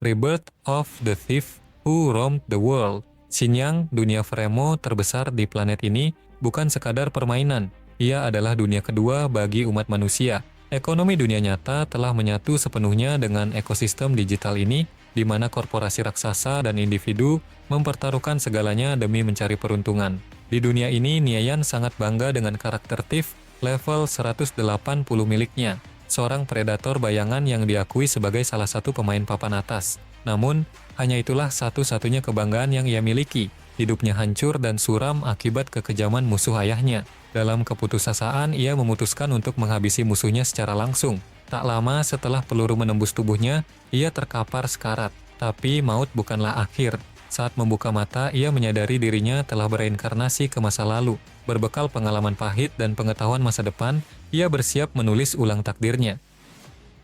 Rebirth of the Thief Who Roamed the World. Xinjiang, dunia Vremo terbesar di planet ini, bukan sekadar permainan. Ia adalah dunia kedua bagi umat manusia. Ekonomi dunia nyata telah menyatu sepenuhnya dengan ekosistem digital ini, di mana korporasi raksasa dan individu mempertaruhkan segalanya demi mencari peruntungan. Di dunia ini, Niayan sangat bangga dengan karakter Thief level 180 miliknya, seorang predator bayangan yang diakui sebagai salah satu pemain papan atas. Namun, hanya itulah satu-satunya kebanggaan yang ia miliki. Hidupnya hancur dan suram akibat kekejaman musuh ayahnya. Dalam keputusasaan, ia memutuskan untuk menghabisi musuhnya secara langsung. Tak lama setelah peluru menembus tubuhnya, ia terkapar sekarat. Tapi maut bukanlah akhir. Saat membuka mata, ia menyadari dirinya telah bereinkarnasi ke masa lalu. Berbekal pengalaman pahit dan pengetahuan masa depan, ia bersiap menulis ulang takdirnya.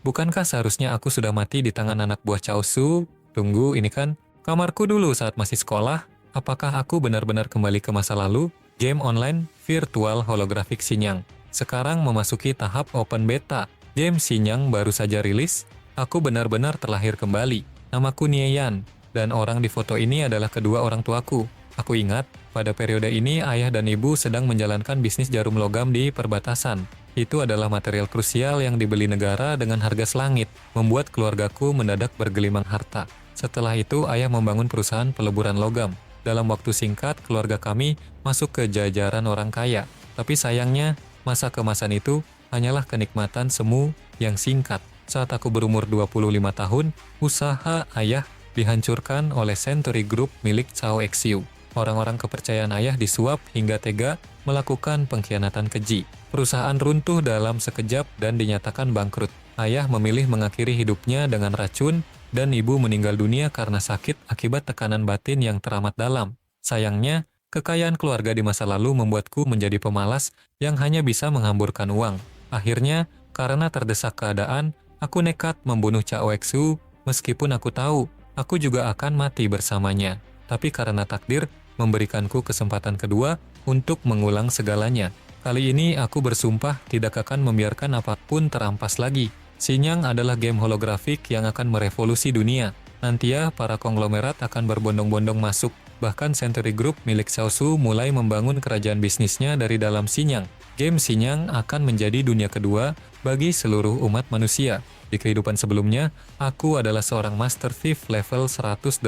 Bukankah seharusnya aku sudah mati di tangan anak buah Chaosu? Tunggu, ini kan kamarku dulu saat masih sekolah. Apakah aku benar-benar kembali ke masa lalu? Game online virtual holographic Xinjiang sekarang memasuki tahap open beta. Game Xinjiang baru saja rilis. Aku benar-benar terlahir kembali. Namaku Niayan, dan orang di foto ini adalah kedua orang tuaku. Aku ingat, pada periode ini ayah dan ibu sedang menjalankan bisnis jarum logam di perbatasan. Itu adalah material krusial yang dibeli negara dengan harga selangit, membuat keluargaku mendadak bergelimang harta. Setelah itu, ayah membangun perusahaan peleburan logam. Dalam waktu singkat, keluarga kami masuk ke jajaran orang kaya. Tapi sayangnya, masa keemasan itu hanyalah kenikmatan semu yang singkat. Saat aku berumur 25 tahun, usaha ayah dihancurkan oleh Century Group milik Cao Xiu. Orang-orang kepercayaan ayah disuap hingga tega melakukan pengkhianatan keji. Perusahaan runtuh dalam sekejap dan dinyatakan bangkrut. Ayah memilih mengakhiri hidupnya dengan racun, dan ibu meninggal dunia karena sakit akibat tekanan batin yang teramat dalam. Sayangnya, kekayaan keluarga di masa lalu membuatku menjadi pemalas yang hanya bisa menghamburkan uang. Akhirnya, karena terdesak keadaan, aku nekat membunuh Cao Xiu, meskipun aku tahu aku juga akan mati bersamanya. Tapi karena takdir memberikanku kesempatan kedua untuk mengulang segalanya. Kali ini aku bersumpah tidak akan membiarkan apapun terampas lagi. Xinjiang adalah game holografik yang akan merevolusi dunia. Nantinya para konglomerat akan berbondong-bondong masuk. Bahkan Century Group milik Chaosu mulai membangun kerajaan bisnisnya dari dalam Xinjiang. Game Xinjiang akan menjadi dunia kedua bagi seluruh umat manusia. Di kehidupan sebelumnya, aku adalah seorang Master Thief level 180.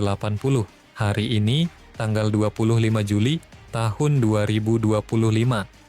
Hari ini, tanggal 25 Juli tahun 2025,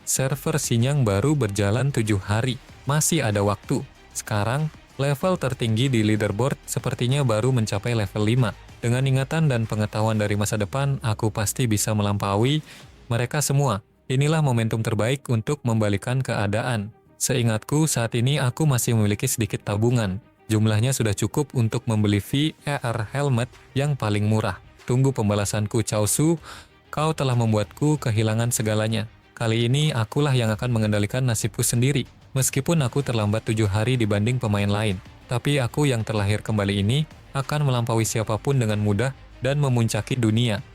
server Xinjiang baru berjalan 7 hari. Masih ada waktu. Sekarang, level tertinggi di leaderboard sepertinya baru mencapai level 5. Dengan ingatan dan pengetahuan dari masa depan, aku pasti bisa melampaui mereka semua. Inilah momentum terbaik untuk membalikan keadaan. Seingatku, saat ini aku masih memiliki sedikit tabungan. Jumlahnya sudah cukup untuk membeli VR helmet yang paling murah. Tunggu pembalasanku, Chaosu. Kau telah membuatku kehilangan segalanya. Kali ini akulah yang akan mengendalikan nasibku sendiri. Meskipun aku terlambat 7 hari dibanding pemain lain, tapi aku yang terlahir kembali ini akan melampaui siapapun dengan mudah dan memuncaki dunia.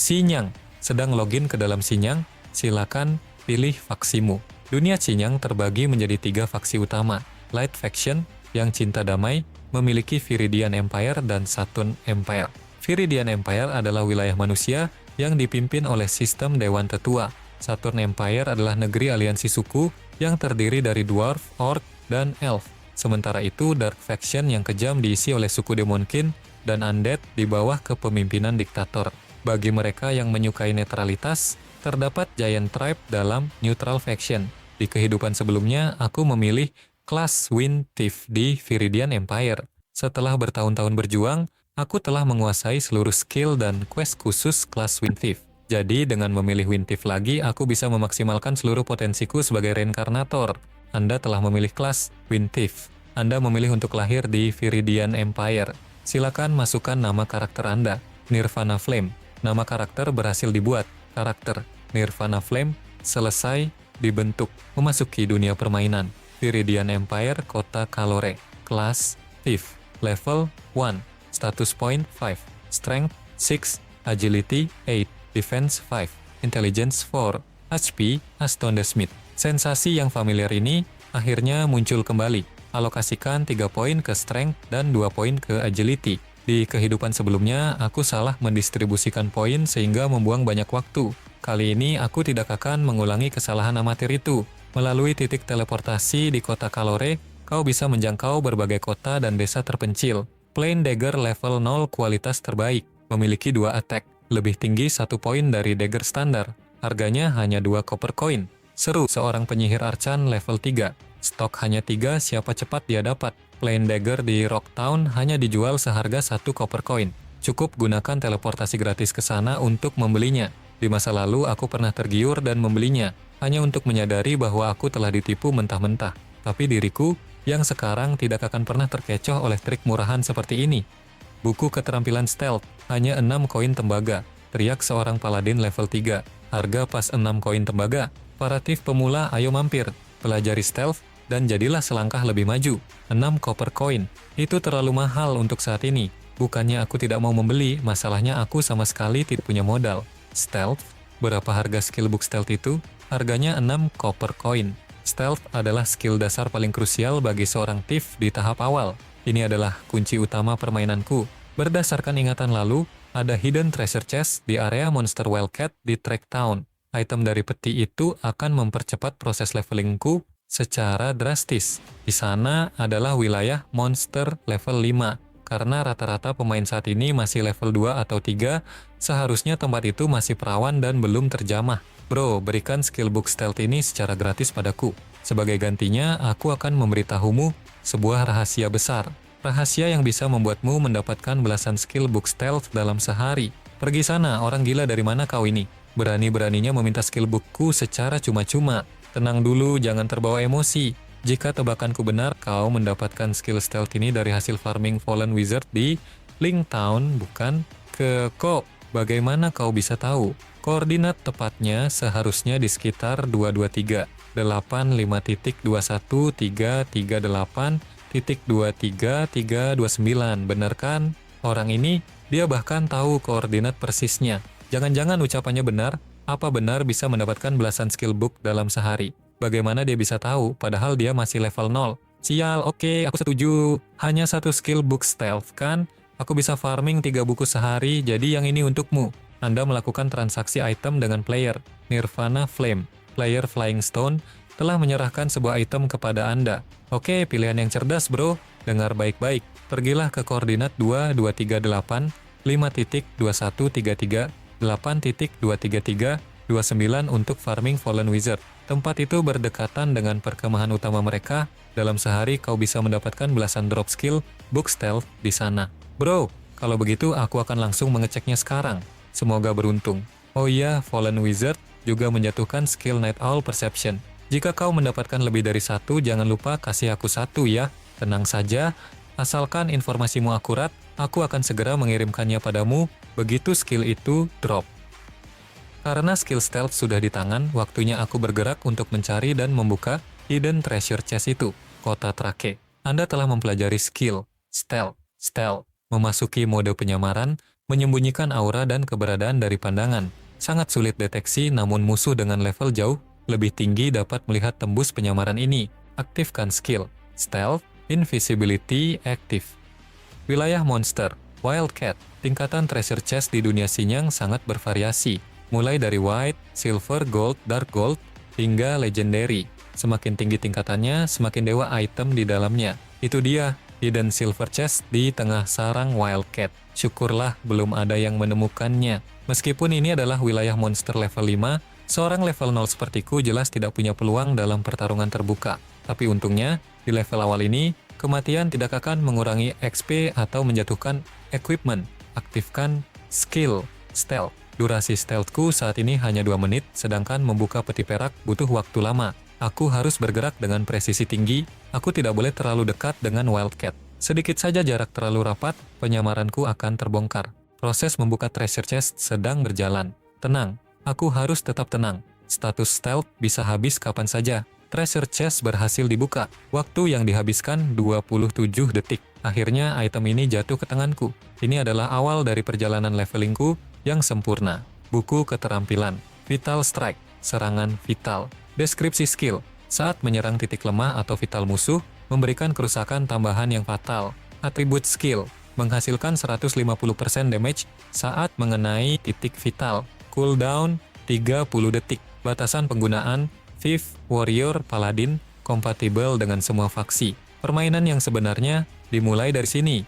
Xinjiang, sedang login ke dalam Xinjiang, silakan pilih faksimu. Dunia Xinjiang terbagi menjadi 3 faksi utama. Light Faction, yang cinta damai, memiliki Viridian Empire dan Saturn Empire. Viridian Empire adalah wilayah manusia yang dipimpin oleh sistem Dewan Tetua. Saturn Empire adalah negeri aliansi suku yang terdiri dari Dwarf, Orc, dan Elf. Sementara itu, Dark Faction yang kejam diisi oleh suku Demonkin dan Undead di bawah kepemimpinan diktator. Bagi mereka yang menyukai netralitas, terdapat Giant Tribe dalam Neutral Faction. Di kehidupan sebelumnya, aku memilih kelas Wind Thief di Viridian Empire. Setelah bertahun-tahun berjuang, aku telah menguasai seluruh skill dan quest khusus kelas Wind Thief. Jadi, dengan memilih Wind Thief lagi, aku bisa memaksimalkan seluruh potensiku sebagai reinkarnator. Anda telah memilih kelas Wind Thief. Anda memilih untuk lahir di Viridian Empire. Silakan masukkan nama karakter Anda. Nirvana Flame. Nama karakter berhasil dibuat. Karakter Nirvana Flame selesai dibentuk. Memasuki dunia permainan. Viridian Empire, Kota Kalore. Kelas Thief. Level 1. Status point 5. Strength 6. Agility 8. Defense 5, Intelligence 4, HP, Astounded Smith. Sensasi yang familiar ini akhirnya muncul kembali. Alokasikan 3 poin ke Strength dan 2 poin ke Agility. Di kehidupan sebelumnya, aku salah mendistribusikan poin sehingga membuang banyak waktu. Kali ini aku tidak akan mengulangi kesalahan amatir itu. Melalui titik teleportasi di kota Kalore, kau bisa menjangkau berbagai kota dan desa terpencil. Plain Dagger level 0 kualitas terbaik, memiliki 2 attack, lebih tinggi 1 poin dari Dagger standar. Harganya hanya 2 copper coin. Seru, seorang penyihir arcan level 3. Stok hanya 3, siapa cepat dia dapat. Plain Dagger di Rocktown hanya dijual seharga 1 copper coin. Cukup gunakan teleportasi gratis ke sana untuk membelinya. Di masa lalu aku pernah tergiur dan membelinya, hanya untuk menyadari bahwa aku telah ditipu mentah-mentah. Tapi diriku, yang sekarang tidak akan pernah terkecoh oleh trik murahan seperti ini. Buku keterampilan stealth, hanya 6 koin tembaga. Teriak seorang paladin level 3. Harga pas 6 koin tembaga. Para thief pemula ayo mampir, pelajari stealth, dan jadilah selangkah lebih maju. 6 copper coin. Itu terlalu mahal untuk saat ini. Bukannya aku tidak mau membeli, masalahnya aku sama sekali tidak punya modal. Stealth? Berapa harga skill book stealth itu? Harganya 6 copper coin. Stealth adalah skill dasar paling krusial bagi seorang thief di tahap awal. Ini adalah kunci utama permainanku. Berdasarkan ingatan lalu, ada hidden treasure chest di area Monster Wildcat di Track Town. Item dari peti itu akan mempercepat proses levelingku secara drastis. Di sana adalah wilayah monster level 5. Karena rata-rata pemain saat ini masih level 2 atau 3, seharusnya tempat itu masih perawan dan belum terjamah. Bro, berikan skill book stealth ini secara gratis padaku. Sebagai gantinya, aku akan memberitahumu sebuah rahasia besar. Rahasia yang bisa membuatmu mendapatkan belasan skill book stealth dalam sehari. Pergi sana, orang gila dari mana kau ini? Berani-beraninya meminta skill bookku secara cuma-cuma. Tenang dulu, jangan terbawa emosi. Jika tebakanku benar, kau mendapatkan skill stealth ini dari hasil farming Fallen Wizard di Link Town, bukan? Kok, bagaimana kau bisa tahu? Koordinat tepatnya seharusnya di sekitar 223, 85.338.23329, benar kan? Orang ini, dia bahkan tahu koordinat persisnya. Jangan-jangan ucapannya benar? Apa benar bisa mendapatkan belasan skill book dalam sehari? Bagaimana dia bisa tahu, padahal dia masih level 0? Sial, oke, aku setuju. Hanya 1 skill book stealth, kan? Aku bisa farming 3 buku sehari, jadi yang ini untukmu. Anda melakukan transaksi item dengan player. Nirvana Flame, player Flying Stone, telah menyerahkan sebuah item kepada Anda. Oke, pilihan yang cerdas, bro. Dengar baik-baik. Pergilah ke koordinat 2238, 5.2133, 8.23329 untuk farming Fallen Wizard. Tempat itu berdekatan dengan perkemahan utama mereka. Dalam sehari kau bisa mendapatkan belasan drop skill book stealth di sana. Bro, kalau begitu aku akan langsung mengeceknya sekarang. Semoga beruntung. Oh iya, Fallen Wizard juga menjatuhkan skill Night Owl Perception. Jika kau mendapatkan lebih dari 1, jangan lupa kasih aku 1 ya. Tenang saja, asalkan informasimu akurat, aku akan segera mengirimkannya padamu begitu skill itu drop. Karena skill stealth sudah di tangan, waktunya aku bergerak untuk mencari dan membuka hidden treasure chest itu. Kota Trake. Anda telah mempelajari skill stealth, memasuki mode penyamaran, menyembunyikan aura dan keberadaan dari pandangan. Sangat sulit deteksi, namun musuh dengan level jauh lebih tinggi dapat melihat tembus penyamaran ini. Aktifkan skill stealth, invisibility active. Wilayah monster, Wildcat. Tingkatan treasure chest di dunia Sinyang sangat bervariasi, mulai dari white, silver, gold, dark gold, hingga legendary. Semakin tinggi tingkatannya, semakin dewa item di dalamnya. Itu dia, hidden silver chest di tengah sarang Wildcat. Syukurlah belum ada yang menemukannya. Meskipun ini adalah wilayah monster level 5, seorang level 0 sepertiku jelas tidak punya peluang dalam pertarungan terbuka. Tapi untungnya, di level awal ini, kematian tidak akan mengurangi XP atau menjatuhkan equipment. Aktifkan skill stealth. Durasi stealthku saat ini hanya 2 menit, sedangkan membuka peti perak butuh waktu lama. Aku harus bergerak dengan presisi tinggi, aku tidak boleh terlalu dekat dengan Wildcat. Sedikit saja jarak terlalu rapat, penyamaranku akan terbongkar. Proses membuka treasure chest sedang berjalan. Tenang, aku harus tetap tenang. Status stealth bisa habis kapan saja. Treasure chest berhasil dibuka. Waktu yang dihabiskan 27 detik. Akhirnya item ini jatuh ke tanganku. Ini adalah awal dari perjalanan levelingku yang sempurna. Buku keterampilan. Vital Strike. Serangan vital. Deskripsi skill. Saat menyerang titik lemah atau vital musuh, memberikan kerusakan tambahan yang fatal. Atribut skill. menghasilkan 150% damage saat mengenai titik vital. Cooldown 30 detik. Batasan penggunaan Thief, Warrior, Paladin, kompatibel dengan semua faksi. Permainan yang sebenarnya dimulai dari sini.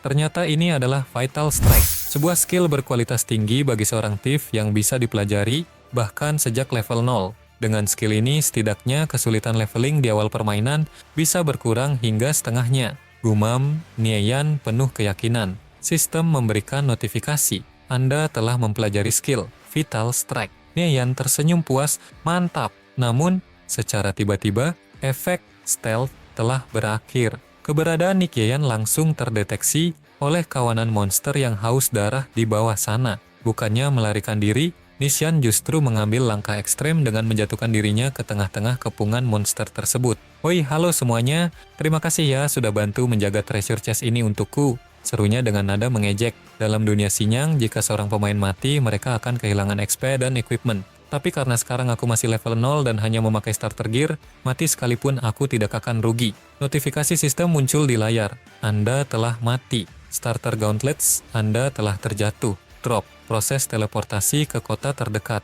Ternyata ini adalah Vital Strike, sebuah skill berkualitas tinggi bagi seorang Thief yang bisa dipelajari bahkan sejak level 0. Dengan skill ini, setidaknya kesulitan leveling di awal permainan bisa berkurang hingga setengahnya. Gumam Nieyan penuh keyakinan. Sistem memberikan notifikasi. Anda telah mempelajari skill Vital Strike. Nieyan tersenyum puas, mantap. Namun, secara tiba-tiba, efek stealth telah berakhir. Keberadaan Nichian langsung terdeteksi oleh kawanan monster yang haus darah di bawah sana. Bukannya melarikan diri, Nichian justru mengambil langkah ekstrem dengan menjatuhkan dirinya ke tengah-tengah kepungan monster tersebut. Woi, halo semuanya. Terima kasih ya sudah bantu menjaga treasure chest ini untukku. Serunya dengan nada mengejek. Dalam dunia Xinyang, jika seorang pemain mati, mereka akan kehilangan XP dan equipment. Tapi karena sekarang aku masih level 0 dan hanya memakai starter gear, mati sekalipun aku tidak akan rugi. Notifikasi sistem muncul di layar. Anda telah mati. Starter gauntlets, Anda telah terjatuh. Drop. Proses teleportasi ke kota terdekat.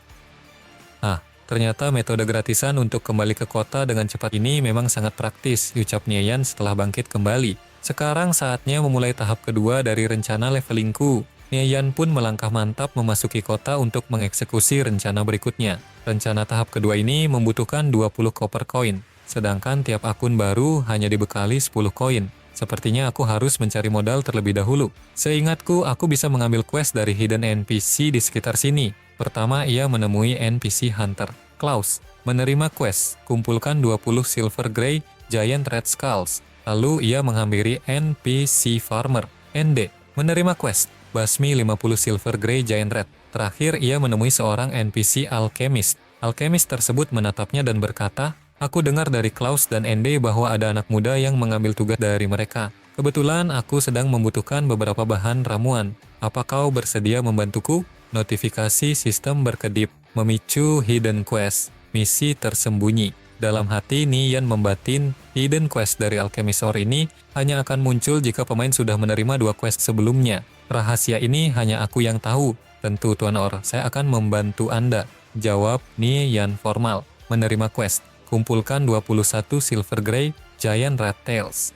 Ternyata metode gratisan untuk kembali ke kota dengan cepat ini memang sangat praktis, ucap Nieyan setelah bangkit kembali. Sekarang saatnya memulai tahap kedua dari rencana levelingku. Nieyan pun melangkah mantap memasuki kota untuk mengeksekusi rencana berikutnya. Rencana tahap kedua ini membutuhkan 20 copper coin, sedangkan tiap akun baru hanya dibekali 10 koin. Sepertinya aku harus mencari modal terlebih dahulu. Seingatku, aku bisa mengambil quest dari hidden NPC di sekitar sini. Pertama, ia menemui NPC Hunter. Klaus, menerima quest, kumpulkan 20 Silver Grey Giant Red Skulls. Lalu ia menghampiri NPC Farmer. ND, menerima quest, basmi 50 Silver Grey Giant Red. Terakhir, ia menemui seorang NPC Alchemist. Alchemist tersebut menatapnya dan berkata, aku dengar dari Klaus dan ND bahwa ada anak muda yang mengambil tugas dari mereka. Kebetulan aku sedang membutuhkan beberapa bahan ramuan. Apa kau bersedia membantuku? Notifikasi sistem berkedip, memicu hidden quest, misi tersembunyi. Dalam hati, Nieyan membatin hidden quest dari Alchemisor ini hanya akan muncul jika pemain sudah menerima 2 quest sebelumnya. Rahasia ini hanya aku yang tahu. Tentu Tuan Or, saya akan membantu Anda. Jawab Nieyan formal. Menerima quest, kumpulkan 21 Silver Grey Giant Red Tails.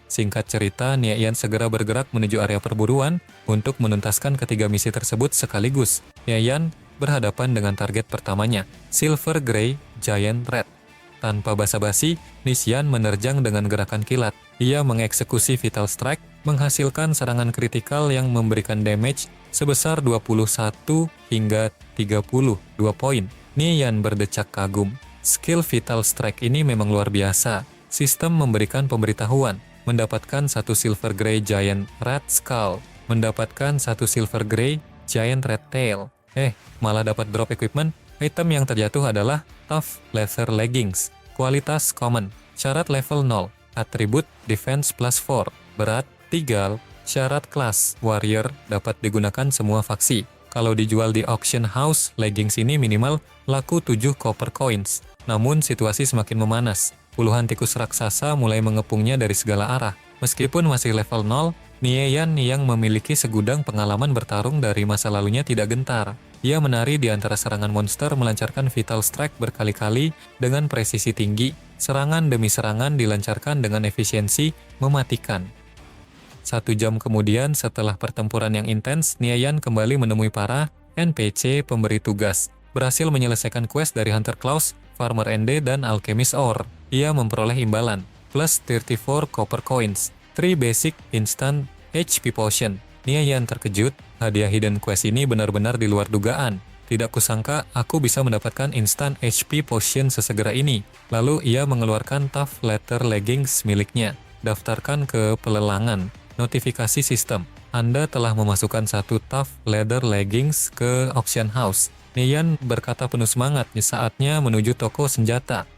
Singkat cerita, Nieyan segera bergerak menuju area perburuan untuk menuntaskan ketiga misi tersebut sekaligus. Nieyan berhadapan dengan target pertamanya, Silver Grey Giant Red. Tanpa basa-basi, Nichian menerjang dengan gerakan kilat. Ia mengeksekusi Vital Strike, menghasilkan serangan kritikal yang memberikan damage sebesar 21 hingga 32 poin. Nieyan berdecak kagum. Skill Vital Strike ini memang luar biasa. Sistem memberikan pemberitahuan. Mendapatkan 1 Silver Grey Giant Red Skull, mendapatkan 1 Silver Grey Giant Red Tail. Malah dapat drop equipment. Item yang terjatuh adalah Tough Leather Leggings, kualitas common, syarat level 0, atribut Defense plus 4, berat 3, syarat kelas Warrior, dapat digunakan semua faksi. Kalau dijual di auction house, leggings ini minimal laku 7 copper coins. Namun situasi semakin memanas. Puluhan tikus raksasa mulai mengepungnya dari segala arah. Meskipun masih level 0, Nieyan yang memiliki segudang pengalaman bertarung dari masa lalunya tidak gentar. Ia menari di antara serangan monster, melancarkan Vital Strike berkali-kali dengan presisi tinggi. Serangan demi serangan dilancarkan dengan efisiensi mematikan. 1 jam kemudian setelah pertempuran yang intens, Nieyan kembali menemui para NPC pemberi tugas. Berhasil menyelesaikan quest dari Hunter Klaus, Farmer ND, dan Alchemist Or. Ia memperoleh imbalan, plus 34 copper coins, 3 basic instant HP potion. Nieyan terkejut, hadiah hidden quest ini benar-benar di luar dugaan. Tidak kusangka aku bisa mendapatkan instant HP potion sesegera ini. Lalu ia mengeluarkan Tough Leather Leggings miliknya. Daftarkan ke pelelangan. Notifikasi sistem. Anda telah memasukkan 1 Tough Leather Leggings ke auction house. Nieyan berkata penuh semangat, saatnya menuju toko senjata.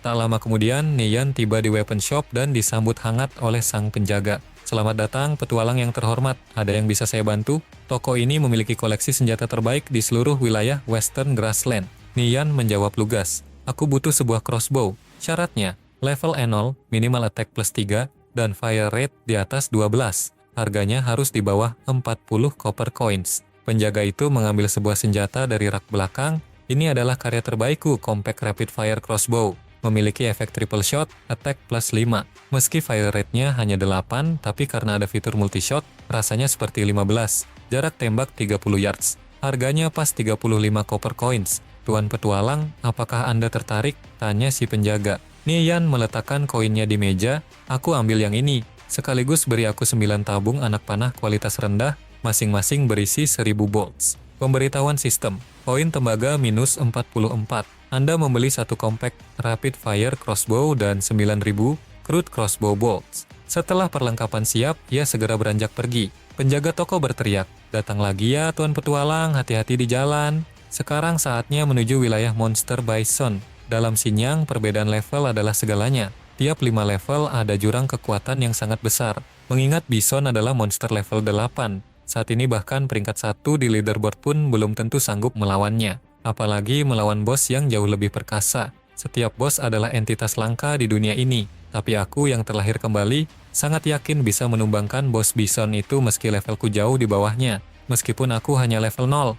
Tak lama kemudian, Nieyan tiba di weapon shop dan disambut hangat oleh sang penjaga. Selamat datang, petualang yang terhormat. Ada yang bisa saya bantu? Toko ini memiliki koleksi senjata terbaik di seluruh wilayah Western Grassland. Nieyan menjawab lugas. Aku butuh sebuah crossbow. Syaratnya, level 0, minimal attack plus 3, dan fire rate di atas 12. harganya harus di bawah 40 copper coins. Penjaga itu mengambil sebuah senjata dari rak belakang. Ini adalah karya terbaikku, Compact Rapid Fire Crossbow. Memiliki efek triple shot, attack plus 5. Meski fire rate-nya hanya 8, tapi karena ada fitur multi-shot, rasanya seperti 15. Jarak tembak 30 yards. Harganya pas 35 copper coins. Tuan petualang, apakah Anda tertarik? Tanya si penjaga. Nian meletakkan koinnya di meja. Aku ambil yang ini. Sekaligus beri aku 9 tabung anak panah kualitas rendah, masing-masing berisi 1000 bolts. Pemberitahuan sistem. Poin tembaga minus 44. Anda membeli satu compact rapid fire crossbow dan 9.000 crude crossbow bolts. Setelah perlengkapan siap, ia segera beranjak pergi. Penjaga toko berteriak, "Datang lagi ya Tuan Petualang, hati-hati di jalan." Sekarang saatnya menuju wilayah Monster Bison. Dalam Xinjiang, perbedaan level adalah segalanya. Tiap 5 level ada jurang kekuatan yang sangat besar. Mengingat Bison adalah monster level 8. Saat ini bahkan peringkat 1 di leaderboard pun belum tentu sanggup melawannya. Apalagi melawan bos yang jauh lebih perkasa. Setiap bos adalah entitas langka di dunia ini. Tapi aku yang terlahir kembali, sangat yakin bisa menumbangkan bos Bison itu meski levelku jauh di bawahnya. Meskipun aku hanya level 0.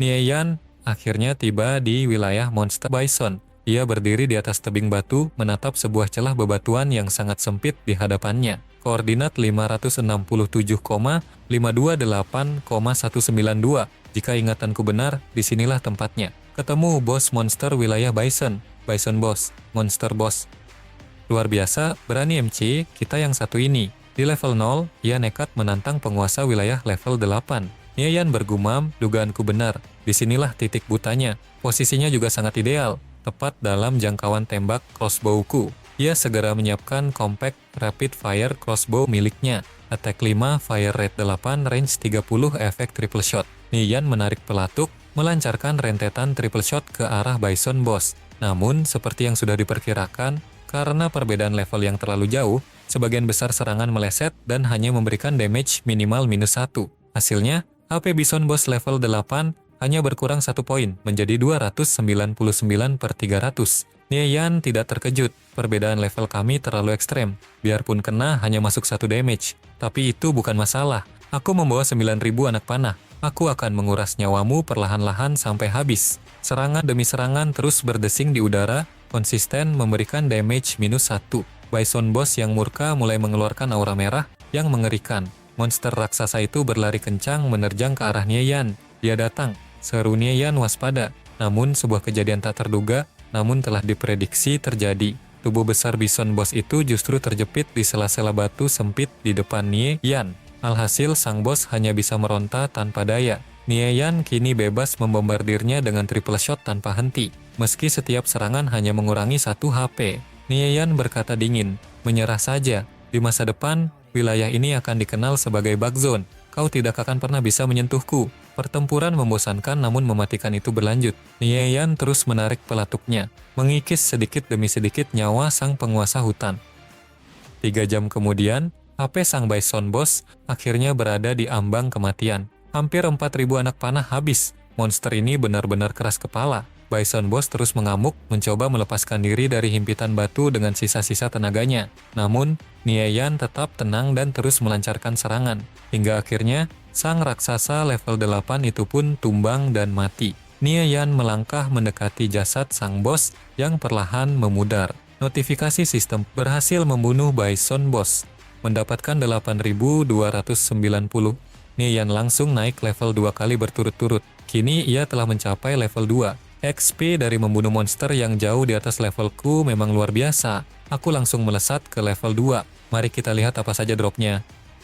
Nian akhirnya tiba di wilayah Monster Bison. Ia berdiri di atas tebing batu, menatap sebuah celah bebatuan yang sangat sempit di hadapannya. Koordinat 560.528,192. Jika ingatanku benar, disinilah tempatnya. Ketemu bos monster wilayah Bison. Bison boss, monster boss. Luar biasa, berani MC, kita yang satu ini. Di level 0, ia nekat menantang penguasa wilayah level 8. Nian bergumam, dugaanku benar. Disinilah titik butanya. Posisinya juga sangat ideal, tepat dalam jangkauan tembak crossbowku. Ia segera menyiapkan compact rapid fire crossbow miliknya. Attack 5, fire rate 8, range 30, efek triple shot. Nian menarik pelatuk, melancarkan rentetan triple shot ke arah Bison boss. Namun, seperti yang sudah diperkirakan, karena perbedaan level yang terlalu jauh, sebagian besar serangan meleset dan hanya memberikan damage minimal -1. Hasilnya, HP Bison boss level 8 hanya berkurang 1 poin, menjadi 299/300. Nian tidak terkejut, perbedaan level kami terlalu ekstrem. Biarpun kena hanya masuk 1 damage. Tapi itu bukan masalah. Aku membawa 9.000 anak panah. Aku akan menguras nyawamu perlahan-lahan sampai habis. Serangan demi serangan terus berdesing di udara, konsisten memberikan damage -1. Bison boss yang murka mulai mengeluarkan aura merah yang mengerikan. Monster raksasa itu berlari kencang menerjang ke arah Nian. Dia datang, seru Nian waspada. Namun sebuah kejadian tak terduga, namun telah diprediksi terjadi. Tubuh besar Bison boss itu justru terjepit di sela-sela batu sempit di depan Nian. Alhasil sang bos hanya bisa meronta tanpa daya. Nian kini bebas membombardirnya dengan triple shot tanpa henti. Meski setiap serangan hanya mengurangi 1 HP. Nian berkata dingin, menyerah saja. Di masa depan, wilayah ini akan dikenal sebagai bug zone. Kau tidak akan pernah bisa menyentuhku. Pertempuran membosankan namun mematikan itu berlanjut. Nian terus menarik pelatuknya, mengikis sedikit demi sedikit nyawa sang penguasa hutan. 3 jam kemudian, HP sang Bison boss akhirnya berada di ambang kematian. Hampir 4.000 anak panah habis. Monster ini benar-benar keras kepala. Bison boss terus mengamuk, mencoba melepaskan diri dari himpitan batu dengan sisa-sisa tenaganya. Namun, Nian tetap tenang dan terus melancarkan serangan. Hingga akhirnya, sang raksasa level 8 itu pun tumbang dan mati. Nian melangkah mendekati jasad sang bos yang perlahan memudar. Notifikasi sistem berhasil membunuh Bison boss. Mendapatkan 8.290. Nian langsung naik level 2 kali berturut-turut. Kini ia telah mencapai level 2. XP dari membunuh monster yang jauh di atas levelku memang luar biasa. Aku langsung melesat ke level 2. Mari kita lihat apa saja dropnya.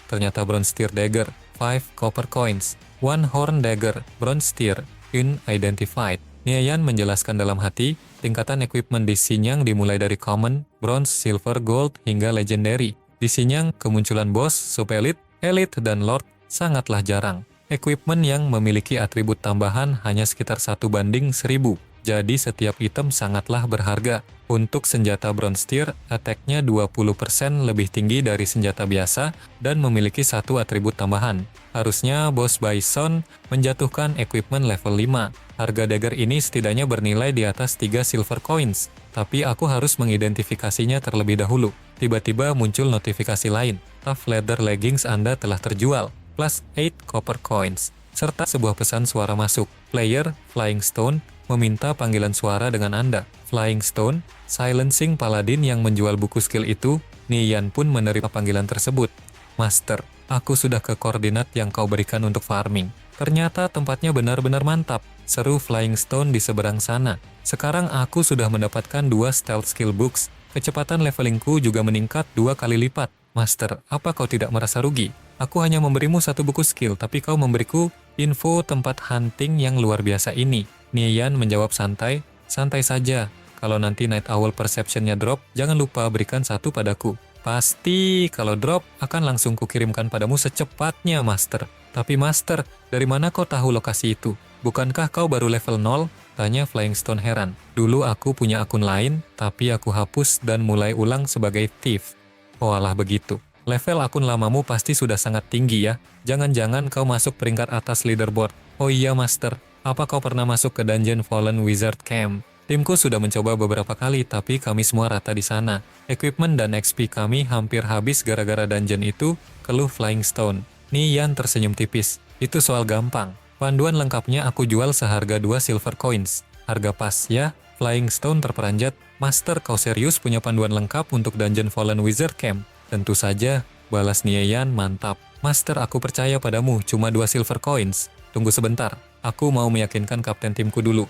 Ternyata Bronze Tear Dagger, 5 copper coins. One Horn Dagger, Bronze Tear, unidentified. Nian menjelaskan dalam hati, tingkatan equipment di Xinjiang dimulai dari common, bronze, silver, gold, hingga legendary. Di Xinjiang, kemunculan boss, sub-elite, elite, dan lord sangatlah jarang. Equipment yang memiliki atribut tambahan hanya sekitar 1:1000. Jadi setiap item sangatlah berharga. Untuk senjata Bronze Tear, attack-nya 20% lebih tinggi dari senjata biasa dan memiliki 1 atribut tambahan. Harusnya bos Bison menjatuhkan equipment level 5. Harga dagger ini setidaknya bernilai di atas 3 silver coins. Tapi aku harus mengidentifikasinya terlebih dahulu. Tiba-tiba muncul notifikasi lain. tough leather leggings Anda telah terjual, plus 8 copper coins, serta sebuah pesan suara masuk. Player, Flying Stone, meminta panggilan suara dengan Anda. Flying Stone, silencing paladin yang menjual buku skill itu. Nian pun menerima panggilan tersebut. Master, aku sudah ke koordinat yang kau berikan untuk farming. Ternyata tempatnya benar-benar mantap, seru Flying Stone di seberang sana. Sekarang aku sudah mendapatkan 2 stealth skill books. Kecepatan levelingku juga meningkat 2 kali lipat. Master, apa kau tidak merasa rugi? Aku hanya memberimu 1 buku skill, tapi kau memberiku info tempat hunting yang luar biasa ini. Nian menjawab santai, santai saja. Kalau nanti Night Owl Perception-nya drop, jangan lupa berikan 1 padaku. Pasti, kalau drop, akan langsung kukirimkan padamu secepatnya, Master. Tapi Master, dari mana kau tahu lokasi itu? Bukankah kau baru level 0? Tanya Flying Stone heran. Dulu aku punya akun lain, tapi aku hapus dan mulai ulang sebagai thief. Walah begitu. Level akun lamamu pasti sudah sangat tinggi ya. Jangan-jangan kau masuk peringkat atas leaderboard. Oh iya Master, apa kau pernah masuk ke Dungeon Fallen Wizard Camp? Timku sudah mencoba beberapa kali, tapi kami semua rata di sana. Equipment dan XP kami hampir habis gara-gara dungeon itu, keluh Flying Stone. Nian tersenyum tipis. Itu soal gampang. Panduan lengkapnya aku jual seharga 2 silver coins. Harga pas ya? Flying Stone terperanjat. Master, kau serius punya panduan lengkap untuk Dungeon Fallen Wizard Camp? Tentu saja, balas Nian mantap. Master, aku percaya padamu, cuma 2 silver coins. Tunggu sebentar, aku mau meyakinkan kapten timku dulu.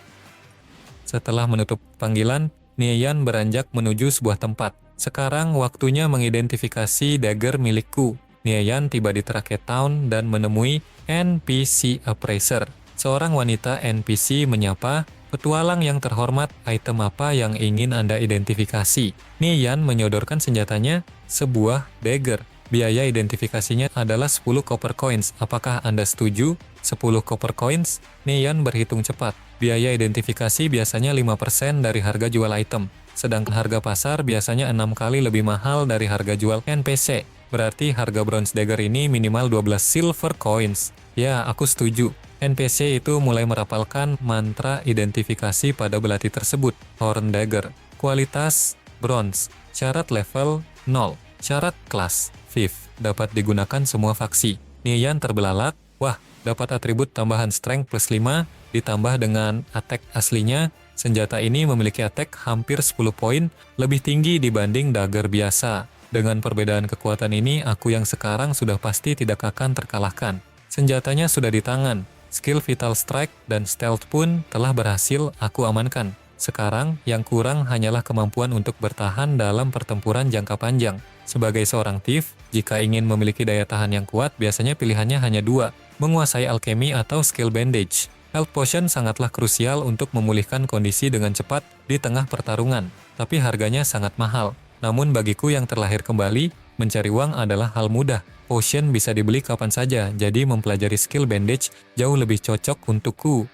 Setelah menutup panggilan, Nian beranjak menuju sebuah tempat. Sekarang waktunya mengidentifikasi dagger milikku. Nian tiba di Traket Town dan menemui NPC Appraiser. Seorang wanita NPC menyapa, "Petualang yang terhormat, item apa yang ingin Anda identifikasi?" Nian menyodorkan senjatanya, sebuah dagger. Biaya identifikasinya adalah 10 copper coins. Apakah Anda setuju? 10 copper coins? Nian berhitung cepat. Biaya identifikasi biasanya 5% dari harga jual item. Sedangkan harga pasar biasanya 6 kali lebih mahal dari harga jual NPC. Berarti harga bronze dagger ini minimal 12 silver coins. Ya, aku setuju. NPC itu mulai merapalkan mantra identifikasi pada belati tersebut. Horn dagger. Kualitas bronze. Syarat level 0. Syarat kelas Fifth. Dapat digunakan semua faksi. Nian terbelalak. Wah, dapat atribut tambahan strength plus 5, ditambah dengan attack aslinya. Senjata ini memiliki attack hampir 10 poin, lebih tinggi dibanding dagger biasa. Dengan perbedaan kekuatan ini, aku yang sekarang sudah pasti tidak akan terkalahkan. Senjatanya sudah di tangan. Skill Vital Strike dan Stealth pun telah berhasil aku amankan. Sekarang, yang kurang hanyalah kemampuan untuk bertahan dalam pertempuran jangka panjang. Sebagai seorang thief, jika ingin memiliki daya tahan yang kuat, biasanya pilihannya hanya 2, menguasai alchemy atau skill bandage. Health potion sangatlah krusial untuk memulihkan kondisi dengan cepat di tengah pertarungan, tapi harganya sangat mahal. Namun bagiku yang terlahir kembali, mencari uang adalah hal mudah. Potion bisa dibeli kapan saja, jadi mempelajari skill bandage jauh lebih cocok untukku.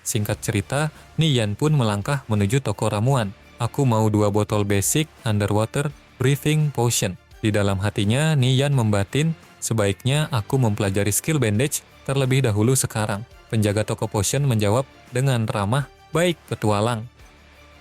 Singkat cerita, Nian pun melangkah menuju toko ramuan. Aku mau 2 botol basic underwater breathing potion. Di dalam hatinya, Nian membatin, sebaiknya aku mempelajari skill bandage terlebih dahulu sekarang. Penjaga toko potion menjawab dengan ramah, "Baik, petualang."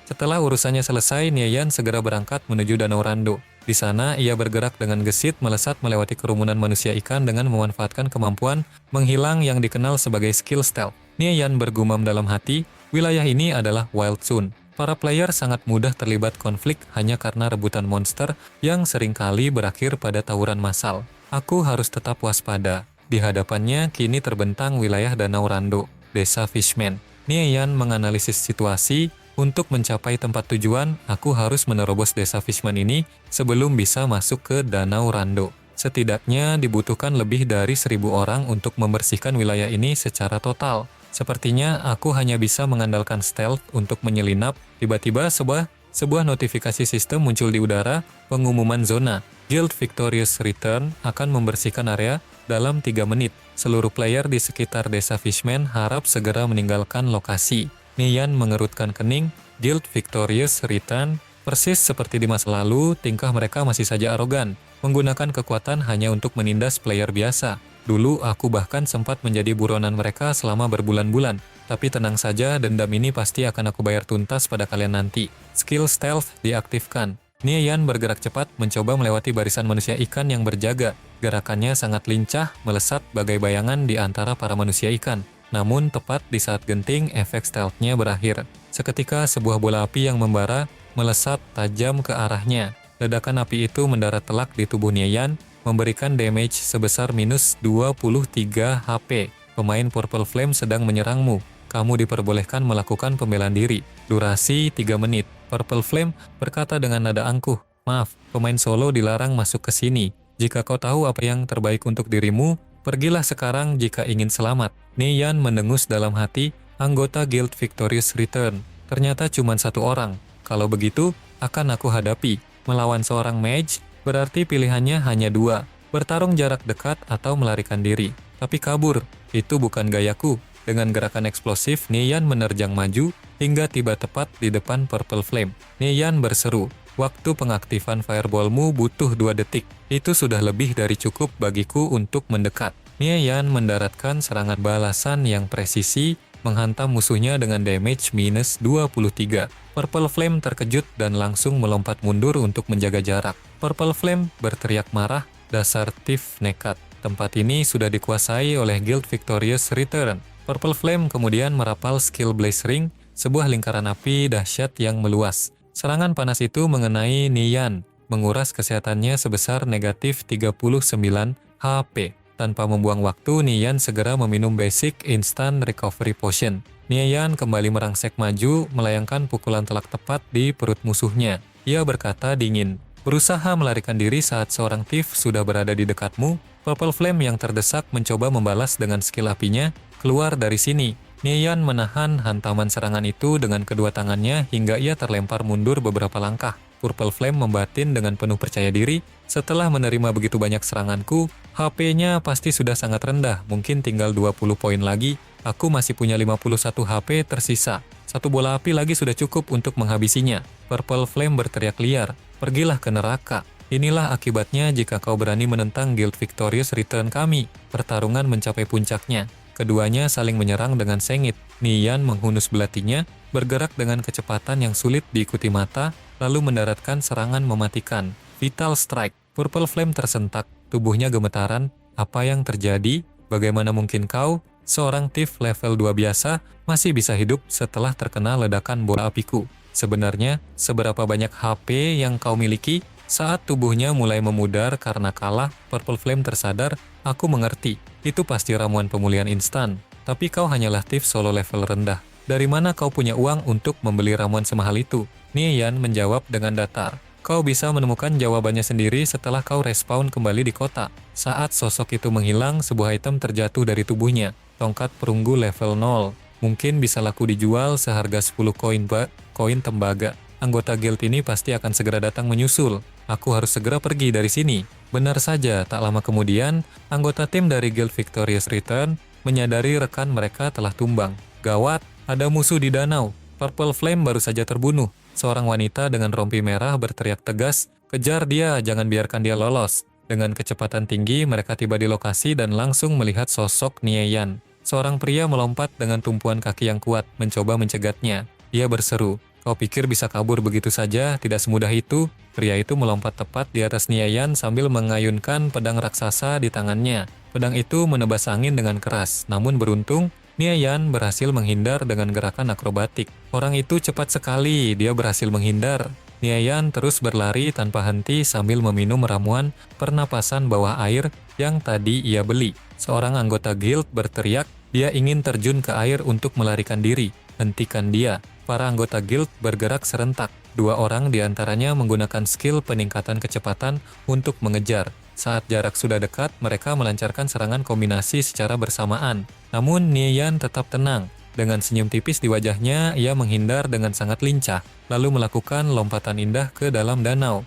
Setelah urusannya selesai, Nian segera berangkat menuju Danau Rando. Di sana, ia bergerak dengan gesit melesat melewati kerumunan manusia ikan dengan memanfaatkan kemampuan menghilang yang dikenal sebagai skill stealth. Nian bergumam dalam hati, wilayah ini adalah Wild Zone. Para player sangat mudah terlibat konflik hanya karena rebutan monster yang seringkali berakhir pada tawuran massal. Aku harus tetap waspada. Di hadapannya kini terbentang wilayah Danau Rando, Desa Fishman. Nian menganalisis situasi. Untuk mencapai tempat tujuan, aku harus menerobos Desa Fishman ini sebelum bisa masuk ke Danau Rando. Setidaknya dibutuhkan lebih dari 1.000 orang untuk membersihkan wilayah ini secara total. Sepertinya aku hanya bisa mengandalkan stealth untuk menyelinap. Tiba-tiba sebuah notifikasi sistem muncul di udara, pengumuman zona. Guild Victorious Return akan membersihkan area dalam 3 menit. Seluruh player di sekitar Desa Fishman harap segera meninggalkan lokasi. Nian mengerutkan kening. Guild Victorious Return, persis seperti di masa lalu, tingkah mereka masih saja arogan, menggunakan kekuatan hanya untuk menindas player biasa. Dulu aku bahkan sempat menjadi buronan mereka selama berbulan-bulan, tapi tenang saja, dendam ini pasti akan aku bayar tuntas pada kalian nanti. Skill Stealth diaktifkan. Nie Yan bergerak cepat mencoba melewati barisan manusia ikan yang berjaga. Gerakannya sangat lincah, melesat bagai bayangan di antara para manusia ikan. Namun tepat di saat genting, efek stealth-nya berakhir. Seketika sebuah bola api yang membara melesat tajam ke arahnya. Ledakan api itu mendarat telak di tubuh Nie Yan, memberikan damage sebesar minus 23 HP. Pemain Purple Flame sedang menyerangmu. Kamu diperbolehkan melakukan pembelaan diri. Durasi 3 menit. Purple Flame berkata dengan nada angkuh, "Maaf, pemain solo dilarang masuk ke sini. Jika kau tahu apa yang terbaik untuk dirimu, pergilah sekarang jika ingin selamat." Nie Yan mendengus dalam hati, anggota Guild Victorious Return. Ternyata cuma satu orang. Kalau begitu, akan aku hadapi. Melawan seorang mage, berarti pilihannya hanya dua. Bertarung jarak dekat atau melarikan diri. Tapi kabur, itu bukan gayaku. Dengan gerakan eksplosif, Nie Yan menerjang maju hingga tiba tepat di depan Purple Flame. Nie Yan berseru, "Waktu pengaktifan fireballmu butuh 2 detik. Itu sudah lebih dari cukup bagiku untuk mendekat." Nie Yan mendaratkan serangan balasan yang presisi, menghantam musuhnya dengan damage minus 23. Purple Flame terkejut dan langsung melompat mundur untuk menjaga jarak. Purple Flame berteriak marah, "Dasar thief nekat. Tempat ini sudah dikuasai oleh Guild Victorious Return." Purple Flame kemudian merapal skill Blaze Ring, sebuah lingkaran api dahsyat yang meluas. Serangan panas itu mengenai Nie Yan, menguras kesehatannya sebesar negatif 39 HP. Tanpa membuang waktu, Nie Yan segera meminum basic instant recovery potion. Nie Yan kembali merangsek maju, melayangkan pukulan telak tepat di perut musuhnya. Ia berkata dingin, "Berusaha melarikan diri saat seorang thief sudah berada di dekatmu." Purple Flame yang terdesak mencoba membalas dengan skill apinya, "Keluar dari sini." Nie Yan menahan hantaman serangan itu dengan kedua tangannya hingga ia terlempar mundur beberapa langkah. Purple Flame membatin dengan penuh percaya diri, "Setelah menerima begitu banyak seranganku, HP-nya pasti sudah sangat rendah, mungkin tinggal 20 poin lagi. Aku masih punya 51 HP tersisa. Satu bola api lagi sudah cukup untuk menghabisinya." Purple Flame berteriak liar, "Pergilah ke neraka. Inilah akibatnya jika kau berani menentang Guild Victorious Return kami." Pertarungan mencapai puncaknya. Keduanya saling menyerang dengan sengit. Nie Yan menghunus belatinya, bergerak dengan kecepatan yang sulit diikuti mata, lalu mendaratkan serangan mematikan. Vital Strike. Purple Flame tersentak, tubuhnya gemetaran. "Apa yang terjadi? Bagaimana mungkin kau, seorang thief level 2 biasa, masih bisa hidup setelah terkena ledakan bola apiku? Sebenarnya, seberapa banyak HP yang kau miliki?" Saat tubuhnya mulai memudar karena kalah, Purple Flame tersadar, "Aku mengerti, itu pasti ramuan pemulihan instan. Tapi kau hanyalah thief solo level rendah. Dari mana kau punya uang untuk membeli ramuan semahal itu?" Nie Yan menjawab dengan datar, "Kau bisa menemukan jawabannya sendiri setelah kau respawn kembali di kota." Saat sosok itu menghilang, sebuah item terjatuh dari tubuhnya. Tongkat perunggu level 0. Mungkin bisa laku dijual seharga 10 koin tembaga. Anggota guild ini pasti akan segera datang menyusul. Aku harus segera pergi dari sini. Benar saja, tak lama kemudian, anggota tim dari Guild Victorious Return menyadari rekan mereka telah tumbang. Gawat, ada musuh di danau. Purple Flame baru saja terbunuh. Seorang wanita dengan rompi merah berteriak tegas, "Kejar dia, jangan biarkan dia lolos." Dengan kecepatan tinggi, mereka tiba di lokasi dan langsung melihat sosok Nie Yan. Seorang pria melompat dengan tumpuan kaki yang kuat, mencoba mencegatnya. Ia berseru, "Kau pikir bisa kabur begitu saja? Tidak semudah itu." Pria itu melompat tepat di atas Nie Yan sambil mengayunkan pedang raksasa di tangannya. Pedang itu menebas angin dengan keras, namun beruntung, Nie Yan berhasil menghindar dengan gerakan akrobatik. Orang itu cepat sekali, dia berhasil menghindar. Nie Yan terus berlari tanpa henti sambil meminum ramuan pernapasan bawah air yang tadi ia beli. Seorang anggota guild berteriak, dia ingin terjun ke air untuk melarikan diri. "Hentikan dia." Para anggota guild bergerak serentak. 2 orang diantaranya menggunakan skill peningkatan kecepatan untuk mengejar. Saat jarak sudah dekat, mereka melancarkan serangan kombinasi secara bersamaan. Namun Nie Yan tetap tenang. Dengan senyum tipis di wajahnya, ia menghindar dengan sangat lincah, lalu melakukan lompatan indah ke dalam danau.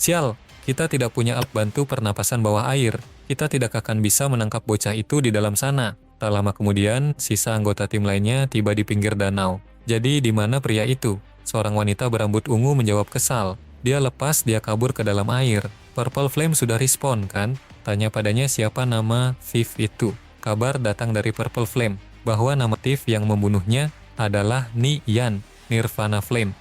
"Sial, kita tidak punya alat bantu pernapasan bawah air. Kita tidak akan bisa menangkap bocah itu di dalam sana." Tak lama kemudian, sisa anggota tim lainnya tiba di pinggir danau. "Jadi di mana pria itu?" Seorang wanita berambut ungu menjawab kesal. "Dia lepas, dia kabur ke dalam air." "Purple Flame sudah respawn kan?" Tanya padanya siapa nama thief itu. Kabar datang dari Purple Flame bahwa nama thief yang membunuhnya adalah Nie Yan, Nirvana Flame.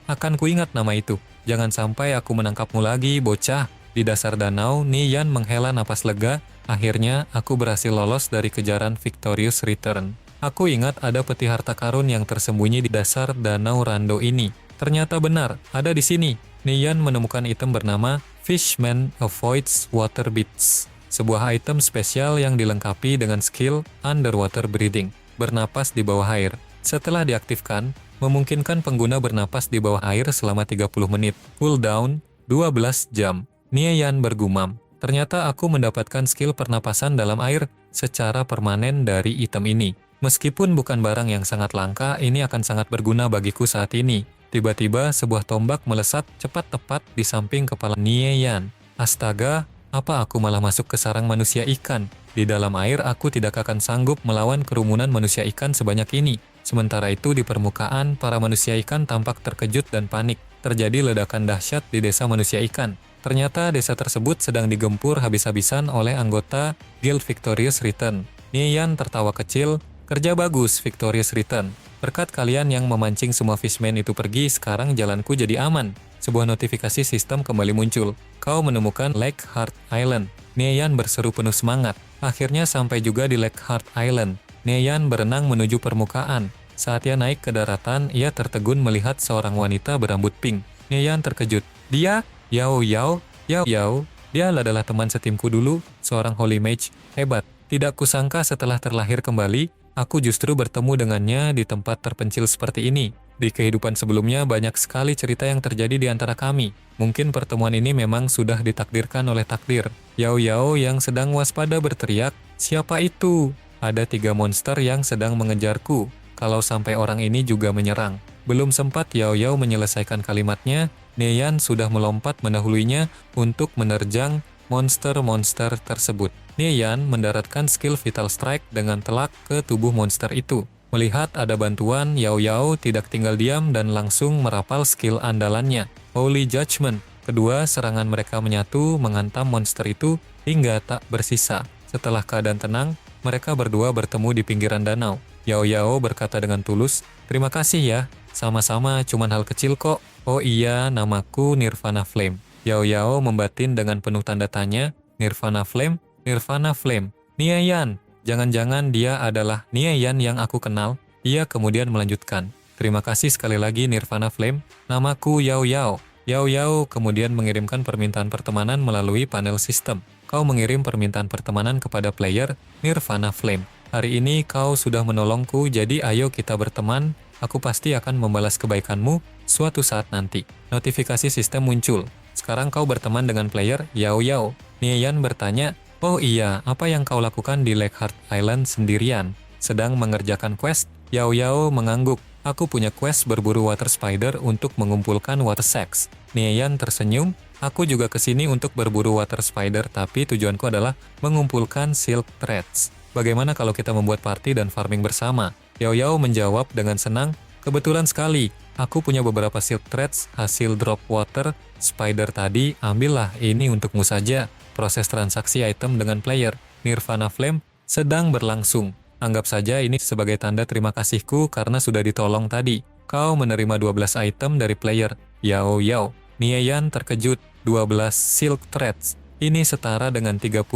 Akan kuingat nama itu." Jangan sampai aku menangkapmu lagi, bocah. Di dasar danau, Nian menghela napas lega. Akhirnya, aku berhasil lolos dari kejaran Victorious Return. Aku ingat ada peti harta karun yang tersembunyi di dasar danau Rando ini. Ternyata benar, ada di sini. Nian menemukan item bernama Fishman Avoids Water Beats. Sebuah item spesial yang dilengkapi dengan skill underwater breathing, bernapas di bawah air. Setelah diaktifkan, memungkinkan pengguna bernapas di bawah air selama 30 menit. Cooldown 12 jam. Nian bergumam. Ternyata aku mendapatkan skill pernapasan dalam air secara permanen dari item ini. Meskipun bukan barang yang sangat langka, ini akan sangat berguna bagiku saat ini. Tiba-tiba sebuah tombak melesat cepat tepat di samping kepala Nian. Astaga, apa aku malah masuk ke sarang manusia ikan? Di dalam air aku tidak akan sanggup melawan kerumunan manusia ikan sebanyak ini. Sementara itu di permukaan, para manusia ikan tampak terkejut dan panik. Terjadi ledakan dahsyat di desa manusia ikan. Ternyata desa tersebut sedang digempur habis-habisan oleh anggota Guild Victorious Return. Nian tertawa kecil. Kerja bagus, Victorious Return. Berkat kalian yang memancing semua fishman itu pergi, sekarang jalanku jadi aman. Sebuah notifikasi sistem kembali muncul. Kau menemukan Lake Heart Island. Nian berseru penuh semangat. Akhirnya sampai juga di Lake Heart Island. Nian berenang menuju permukaan. Saat ia naik ke daratan, ia tertegun melihat seorang wanita berambut pink. Nian terkejut. Dia, Yao Yao, dia adalah teman setimku dulu, seorang holy mage. Hebat. Tidak kusangka setelah terlahir kembali, aku justru bertemu dengannya di tempat terpencil seperti ini. Di kehidupan sebelumnya banyak sekali cerita yang terjadi di antara kami. Mungkin pertemuan ini memang sudah ditakdirkan oleh takdir. Yao Yao yang sedang waspada berteriak, siapa itu? Ada 3 monster yang sedang mengejarku. Kalau sampai orang ini juga menyerang. Belum sempat Yao Yao menyelesaikan kalimatnya, Nian sudah melompat mendahuluinya untuk menerjang monster-monster tersebut. Nian mendaratkan skill Vital Strike dengan telak ke tubuh monster itu. Melihat ada bantuan, Yao Yao tidak tinggal diam dan langsung merapal skill andalannya, Holy Judgment. Kedua serangan mereka menyatu menghantam monster itu hingga tak bersisa. Setelah keadaan tenang, mereka berdua bertemu di pinggiran danau. Yao Yao berkata dengan tulus, terima kasih ya, sama-sama, cuman hal kecil kok. Oh iya, namaku Nirvana Flame. Yao Yao membatin dengan penuh tanda tanya, Nirvana Flame? Nirvana Flame. Nian, jangan-jangan dia adalah Nian yang aku kenal? Ia kemudian melanjutkan, terima kasih sekali lagi Nirvana Flame, namaku Yao Yao. Yao Yao kemudian mengirimkan permintaan pertemanan melalui panel sistem. Kau mengirim permintaan pertemanan kepada player Nirvana Flame. Hari ini kau sudah menolongku, jadi ayo kita berteman. Aku pasti akan membalas kebaikanmu suatu saat nanti. Notifikasi sistem muncul. Sekarang kau berteman dengan player Yao Yao. Nian bertanya, oh iya, apa yang kau lakukan di Lake Heart Island sendirian? Sedang mengerjakan quest? Yao Yao mengangguk. Aku punya quest berburu water spider untuk mengumpulkan water sex. Nian tersenyum. Aku juga kesini untuk berburu water spider, tapi tujuanku adalah mengumpulkan silk threads. Bagaimana kalau kita membuat party dan farming bersama? Yao Yao menjawab dengan senang, kebetulan sekali. Aku punya beberapa silk threads hasil drop water spider tadi, ambillah ini untukmu saja. Proses transaksi item dengan player Nirvana Flame sedang berlangsung. Anggap saja ini sebagai tanda terima kasihku karena sudah ditolong tadi. Kau menerima 12 item dari player Yao Yao. Nian terkejut, 12 silk threads. Ini setara dengan 36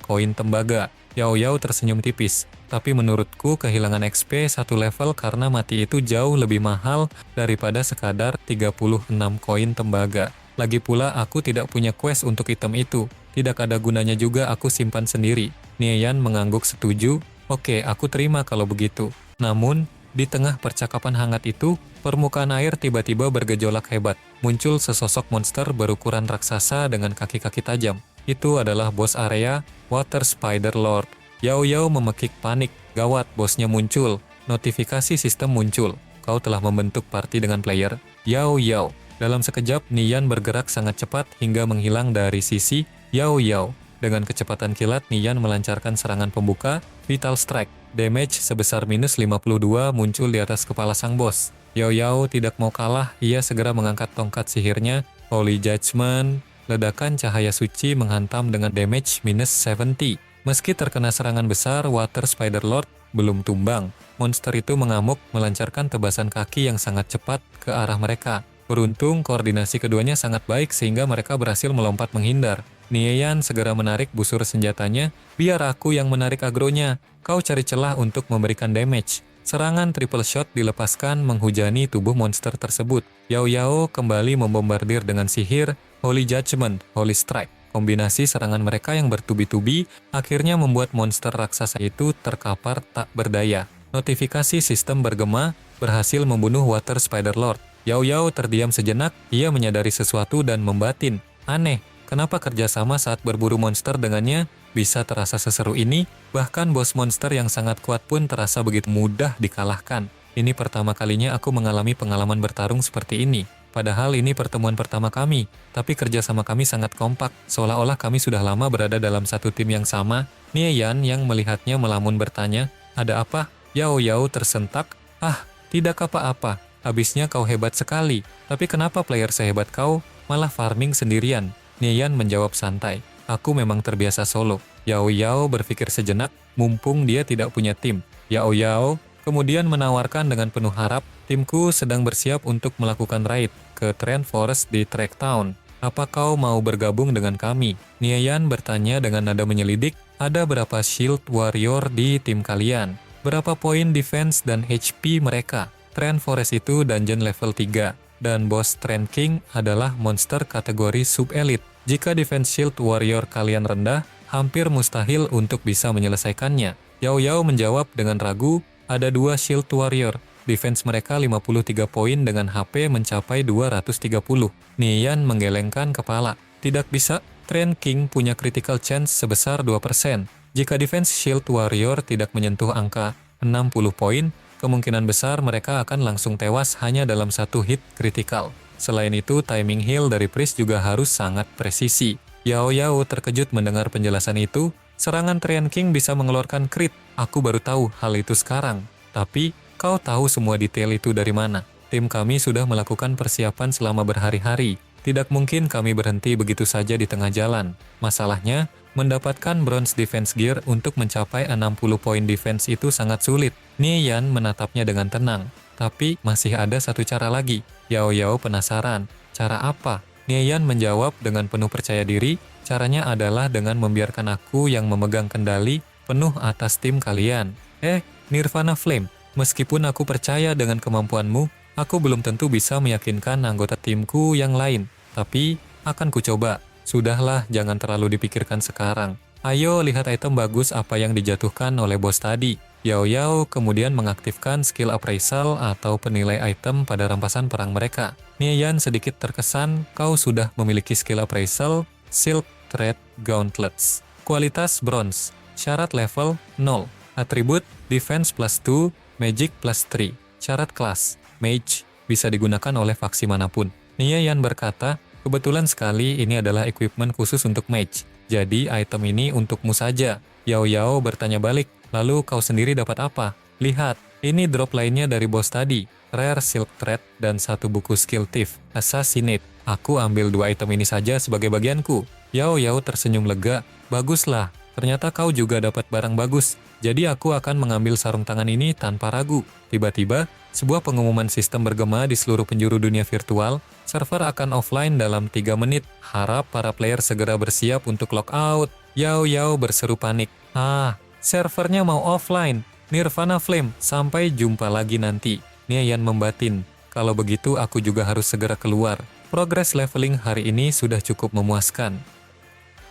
koin tembaga. Yao Yao tersenyum tipis. Tapi menurutku kehilangan XP 1 level karena mati itu jauh lebih mahal daripada sekadar 36 koin tembaga. Lagi pula aku tidak punya quest untuk item itu. Tidak ada gunanya juga aku simpan sendiri. Nian mengangguk setuju. Oke, aku terima kalau begitu. Namun, di tengah percakapan hangat itu, permukaan air tiba-tiba bergejolak hebat. Muncul sesosok monster berukuran raksasa dengan kaki-kaki tajam. Itu adalah bos area, Water Spider Lord. Yao Yao memekik panik. Gawat, bosnya muncul. Notifikasi sistem muncul. Kau telah membentuk party dengan player Yao Yao. Dalam sekejap, Nian bergerak sangat cepat hingga menghilang dari sisi Yao Yao. Dengan kecepatan kilat, Nian melancarkan serangan pembuka, Vital Strike. Damage sebesar minus 52 muncul di atas kepala sang bos. Yao Yao tidak mau kalah, ia segera mengangkat tongkat sihirnya, Holy Judgment. Ledakan cahaya suci menghantam dengan damage minus 70. Meski terkena serangan besar, Water Spider Lord belum tumbang. Monster itu mengamuk, melancarkan tebasan kaki yang sangat cepat ke arah mereka. Beruntung koordinasi keduanya sangat baik sehingga mereka berhasil melompat menghindar. Nieyan segera menarik busur senjatanya, biar aku yang menarik agronya. Kau cari celah untuk memberikan damage. Serangan triple shot dilepaskan menghujani tubuh monster tersebut. Yao Yao kembali membombardir dengan sihir, Holy Judgment, Holy Strike. Kombinasi serangan mereka yang bertubi-tubi akhirnya membuat monster raksasa itu terkapar tak berdaya. Notifikasi sistem bergema berhasil membunuh Water Spider Lord. Yao Yao terdiam sejenak, ia menyadari sesuatu dan membatin. Aneh, kenapa kerjasama saat berburu monster dengannya bisa terasa seseru ini? Bahkan bos monster yang sangat kuat pun terasa begitu mudah dikalahkan. Ini pertama kalinya aku mengalami pengalaman bertarung seperti ini. Padahal ini pertemuan pertama kami, tapi kerjasama kami sangat kompak, seolah-olah kami sudah lama berada dalam satu tim yang sama. Nieyan yang melihatnya melamun bertanya, ada apa? Yao Yao tersentak, tidak apa-apa, habisnya kau hebat sekali, tapi kenapa player sehebat kau malah farming sendirian? Nieyan menjawab santai, aku memang terbiasa solo. Yao Yao berpikir sejenak, mumpung dia tidak punya tim. Yao Yao kemudian menawarkan dengan penuh harap, timku sedang bersiap untuk melakukan raid ke Trend Forest di Track Town. Apa kau mau bergabung dengan kami? Nieyan bertanya dengan nada menyelidik, ada berapa shield warrior di tim kalian? Berapa poin defense dan HP mereka? Trend Forest itu dungeon level 3, dan boss Trend King adalah monster kategori sub-elite. Jika defense shield warrior kalian rendah, hampir mustahil untuk bisa menyelesaikannya. Yao Yao menjawab dengan ragu, ada 2 shield warrior. Defense mereka 53 poin dengan HP mencapai 230. Nieyan menggelengkan kepala. Tidak bisa, Trend King punya critical chance sebesar 2%. Jika defense shield warrior tidak menyentuh angka 60 poin, kemungkinan besar mereka akan langsung tewas hanya dalam satu hit kritikal. Selain itu, timing heal dari priest juga harus sangat presisi. Yao Yao terkejut mendengar penjelasan itu. Serangan Trend King bisa mengeluarkan crit. Aku baru tahu hal itu sekarang. Tapi, kau tahu semua detail itu dari mana? Tim kami sudah melakukan persiapan selama berhari-hari. Tidak mungkin kami berhenti begitu saja di tengah jalan. Masalahnya, mendapatkan bronze defense gear untuk mencapai 60 poin defense itu sangat sulit. Nieyan menatapnya dengan tenang. Tapi, masih ada satu cara lagi. Yao Yao penasaran. Cara apa? Nieyan menjawab dengan penuh percaya diri. Caranya adalah dengan membiarkan aku yang memegang kendali penuh atas tim kalian. Nirvana Flame, meskipun aku percaya dengan kemampuanmu, aku belum tentu bisa meyakinkan anggota timku yang lain. Tapi, akan kucoba. Sudahlah, jangan terlalu dipikirkan sekarang. Ayo lihat item bagus apa yang dijatuhkan oleh bos tadi. Yao Yao kemudian mengaktifkan skill appraisal atau penilai item pada rampasan perang mereka. Nieyan sedikit terkesan, kau sudah memiliki skill appraisal, Silk Thread Gauntlets. Kualitas bronze, syarat level 0. Atribut, defense plus 2, magic plus 3. Syarat kelas, mage, bisa digunakan oleh faksi manapun. Nieyan berkata, kebetulan sekali ini adalah equipment khusus untuk mage. Jadi item ini untukmu saja. Yao Yao bertanya balik, lalu kau sendiri dapat apa? Lihat, ini drop lainnya dari bos tadi. Rare Silk Thread dan satu buku skill thief, Assassinate. Aku ambil 2 item ini saja sebagai bagianku. Yao Yao tersenyum lega, baguslah. Ternyata kau juga dapat barang bagus. Jadi aku akan mengambil sarung tangan ini tanpa ragu. Tiba-tiba, sebuah pengumuman sistem bergema di seluruh penjuru dunia virtual. Server akan offline dalam 3 menit. Harap para player segera bersiap untuk logout. Yao Yao berseru panik. Servernya mau offline. Nirvana Flame, sampai jumpa lagi nanti. Nieyan membatin. Kalau begitu aku juga harus segera keluar. Progres leveling hari ini sudah cukup memuaskan.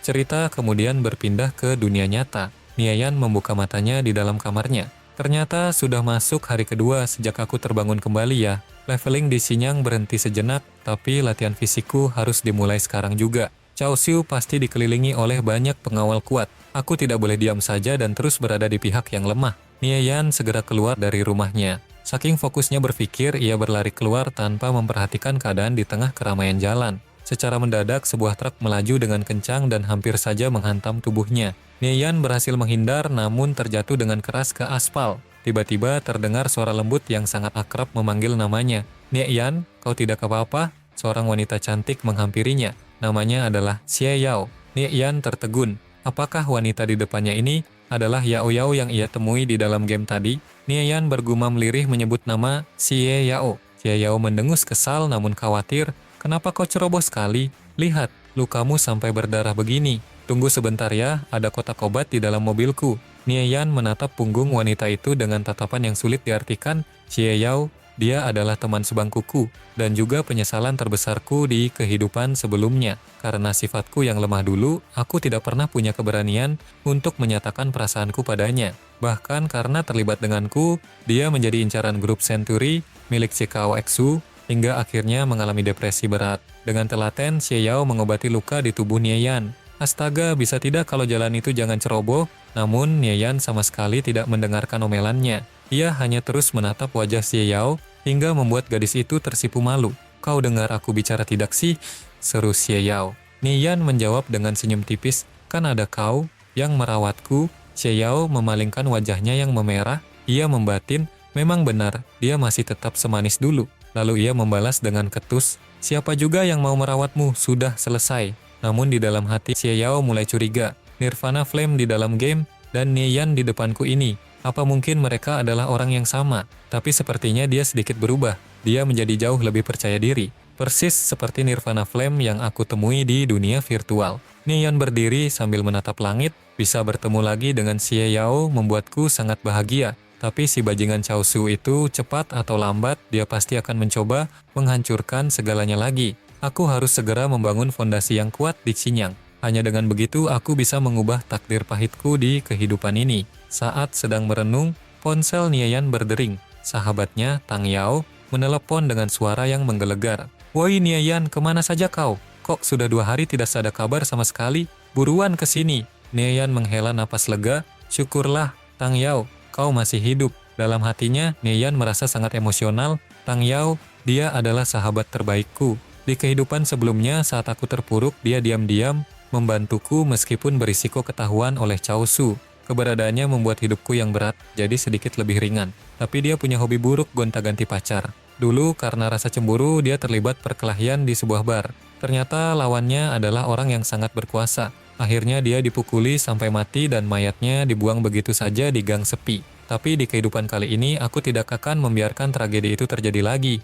Cerita kemudian berpindah ke dunia nyata. Nieyan membuka matanya di dalam kamarnya. Ternyata sudah masuk hari kedua sejak aku terbangun kembali ya. Leveling di Xinyang berhenti sejenak, tapi latihan fisikku harus dimulai sekarang juga. Cao Xiu pasti dikelilingi oleh banyak pengawal kuat. Aku tidak boleh diam saja dan terus berada di pihak yang lemah. Nieyan segera keluar dari rumahnya. Saking fokusnya berpikir, ia berlari keluar tanpa memperhatikan keadaan di tengah keramaian jalan. Secara mendadak, sebuah truk melaju dengan kencang dan hampir saja menghantam tubuhnya. Nieyan berhasil menghindar namun terjatuh dengan keras ke aspal. Tiba-tiba terdengar suara lembut yang sangat akrab memanggil namanya. Nieyan, kau tidak apa-apa? Seorang wanita cantik menghampirinya. Namanya adalah Xie Yao. Nieyan tertegun. Apakah wanita di depannya ini adalah Yao Yao yang ia temui di dalam game tadi? Nieyan bergumam lirih menyebut nama Xie Yao. Xie Yao mendengus kesal namun khawatir. Kenapa kau ceroboh sekali? Lihat, lukamu sampai berdarah begini. Tunggu sebentar ya, ada kotak obat di dalam mobilku. Nie Yan menatap punggung wanita itu dengan tatapan yang sulit diartikan. Xie Yao, dia adalah teman sebangkuku, dan juga penyesalan terbesarku di kehidupan sebelumnya. Karena sifatku yang lemah dulu, aku tidak pernah punya keberanian untuk menyatakan perasaanku padanya. Bahkan karena terlibat denganku, dia menjadi incaran grup Century milik Cikao Exu, hingga akhirnya mengalami depresi berat. Dengan telaten, Xie Yao mengobati luka di tubuh Nie Yan. Astaga, bisa tidak kalau jalan itu jangan ceroboh? Namun, Nie Yan sama sekali tidak mendengarkan omelannya. Ia hanya terus menatap wajah Xie Yao, hingga membuat gadis itu tersipu malu. Kau dengar aku bicara tidak sih? Seru Xie Yao. Nie Yan menjawab dengan senyum tipis, kan ada kau yang merawatku. Xie Yao memalingkan wajahnya yang memerah. Ia membatin, memang benar, dia masih tetap semanis dulu. Lalu ia membalas dengan ketus, siapa juga yang mau merawatmu, sudah selesai. Namun di dalam hati Xie Yao mulai curiga, Nirvana Flame di dalam game, dan Nie Yan di depanku ini. Apa mungkin mereka adalah orang yang sama? Tapi sepertinya dia sedikit berubah, dia menjadi jauh lebih percaya diri. Persis seperti Nirvana Flame yang aku temui di dunia virtual. Nie Yan berdiri sambil menatap langit, bisa bertemu lagi dengan Xie Yao membuatku sangat bahagia. Tapi si bajingan Chaosu itu cepat atau lambat, dia pasti akan mencoba menghancurkan segalanya lagi. Aku harus segera membangun fondasi yang kuat di Xinyang. Hanya dengan begitu aku bisa mengubah takdir pahitku di kehidupan ini. Saat sedang merenung, ponsel Nie Yan berdering. Sahabatnya, Tang Yao, menelepon dengan suara yang menggelegar. Woi Nie Yan, kemana saja kau? Kok sudah 2 hari tidak ada kabar sama sekali? Buruan ke sini. Nie Yan menghela napas lega. Syukurlah, Tang Yao, kau masih hidup. Dalam hatinya, Nie Yan merasa sangat emosional. Tang Yao, dia adalah sahabat terbaikku. Di kehidupan sebelumnya, saat aku terpuruk, dia diam-diam membantuku meskipun berisiko ketahuan oleh Chaosu. Keberadaannya membuat hidupku yang berat jadi sedikit lebih ringan. Tapi dia punya hobi buruk, gonta-ganti pacar. Dulu karena rasa cemburu, dia terlibat perkelahian di sebuah bar. Ternyata lawannya adalah orang yang sangat berkuasa. Akhirnya dia dipukuli sampai mati dan mayatnya dibuang begitu saja di gang sepi. Tapi di kehidupan kali ini, aku tidak akan membiarkan tragedi itu terjadi lagi.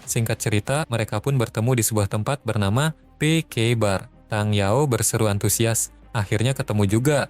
Singkat cerita, mereka pun bertemu di sebuah tempat bernama PK Bar. Tang Yao berseru antusias. Akhirnya ketemu juga.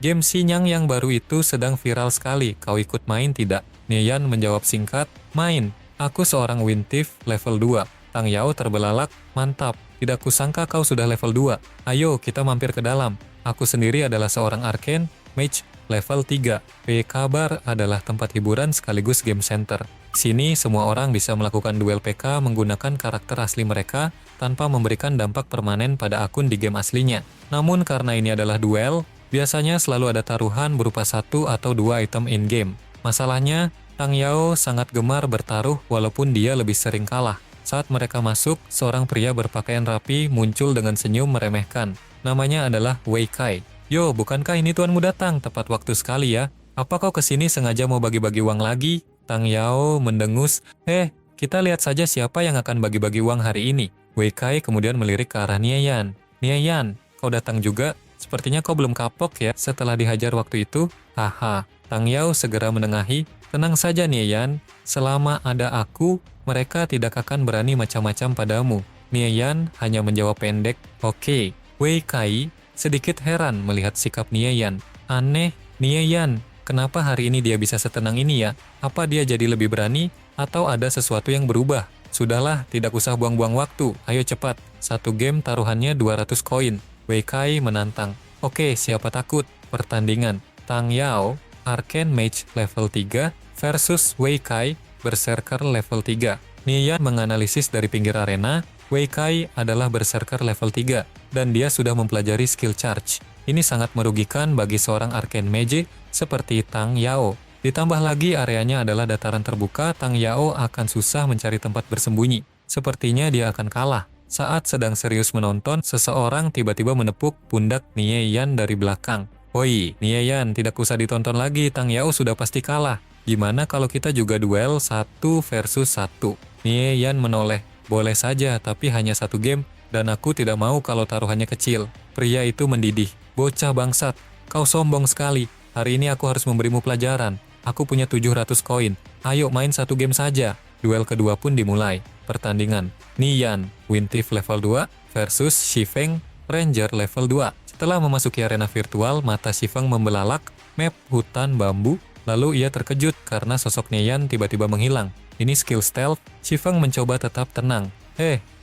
Game Xinyang yang baru itu sedang viral sekali. Kau ikut main tidak? Nie Yan menjawab singkat, main. Aku seorang Wind Thief level 2. Tang Yao terbelalak, mantap. Tidak kusangka kau sudah level 2. Ayo, kita mampir ke dalam. Aku sendiri adalah seorang Arcane Mage level 3. PK Bar adalah tempat hiburan sekaligus game center. Sini semua orang bisa melakukan duel PK menggunakan karakter asli mereka tanpa memberikan dampak permanen pada akun di game aslinya. Namun karena ini adalah duel, biasanya selalu ada taruhan berupa 1 atau 2 item in-game. Masalahnya, Tang Yao sangat gemar bertaruh walaupun dia lebih sering kalah. Saat mereka masuk, seorang pria berpakaian rapi muncul dengan senyum meremehkan. Namanya adalah Wei Kai. Yo, bukankah ini tuanmu datang? Tepat waktu sekali ya. Apa kau kesini sengaja mau bagi-bagi uang lagi? Tang Yao mendengus. Kita lihat saja siapa yang akan bagi-bagi uang hari ini. Wei Kai kemudian melirik ke arah Nie Yan. Nie Yan, kau datang juga? Sepertinya kau belum kapok ya setelah dihajar waktu itu. Haha, Tang Yao segera menengahi. Tenang saja Nie Yan, selama ada aku, mereka tidak akan berani macam-macam padamu. Nie Yan hanya menjawab pendek, oke. Wei Kai sedikit heran melihat sikap Nie Yan. Aneh, Nie Yan, kenapa hari ini dia bisa setenang ini ya? Apa dia jadi lebih berani? Atau ada sesuatu yang berubah? Sudahlah, tidak usah buang-buang waktu. Ayo cepat, 1 game taruhannya 200 koin. Wei Kai menantang. Oke, siapa takut? Pertandingan. Tang Yao, Arcane Mage level 3 versus Wei Kai, Berserker level 3. Nie Yan menganalisis dari pinggir arena. Wei Kai adalah Berserker level 3 dan dia sudah mempelajari skill charge. Ini sangat merugikan bagi seorang Arcane Mage seperti Tang Yao. Ditambah lagi areanya adalah dataran terbuka, Tang Yao akan susah mencari tempat bersembunyi. Sepertinya dia akan kalah. Saat sedang serius menonton, seseorang tiba-tiba menepuk pundak Nie Yan dari belakang. Woi, Nie Yan, tidak usah ditonton lagi, Tang Yao sudah pasti kalah. Gimana kalau kita juga duel 1 versus 1? Nie Yan menoleh. Boleh saja, tapi hanya 1 game, dan aku tidak mau kalau taruhannya kecil. Pria itu mendidih. Bocah bangsat, kau sombong sekali. Hari ini aku harus memberimu pelajaran. Aku punya 700 koin. Ayo main 1 game saja. Duel kedua pun dimulai. Pertandingan Niyan, Winthief level 2 versus Shifeng, Ranger level 2. Setelah memasuki arena virtual, mata Shifeng membelalak, map hutan bambu, lalu ia terkejut karena sosok Niyan tiba-tiba menghilang. Ini skill stealth. Shifeng mencoba tetap tenang.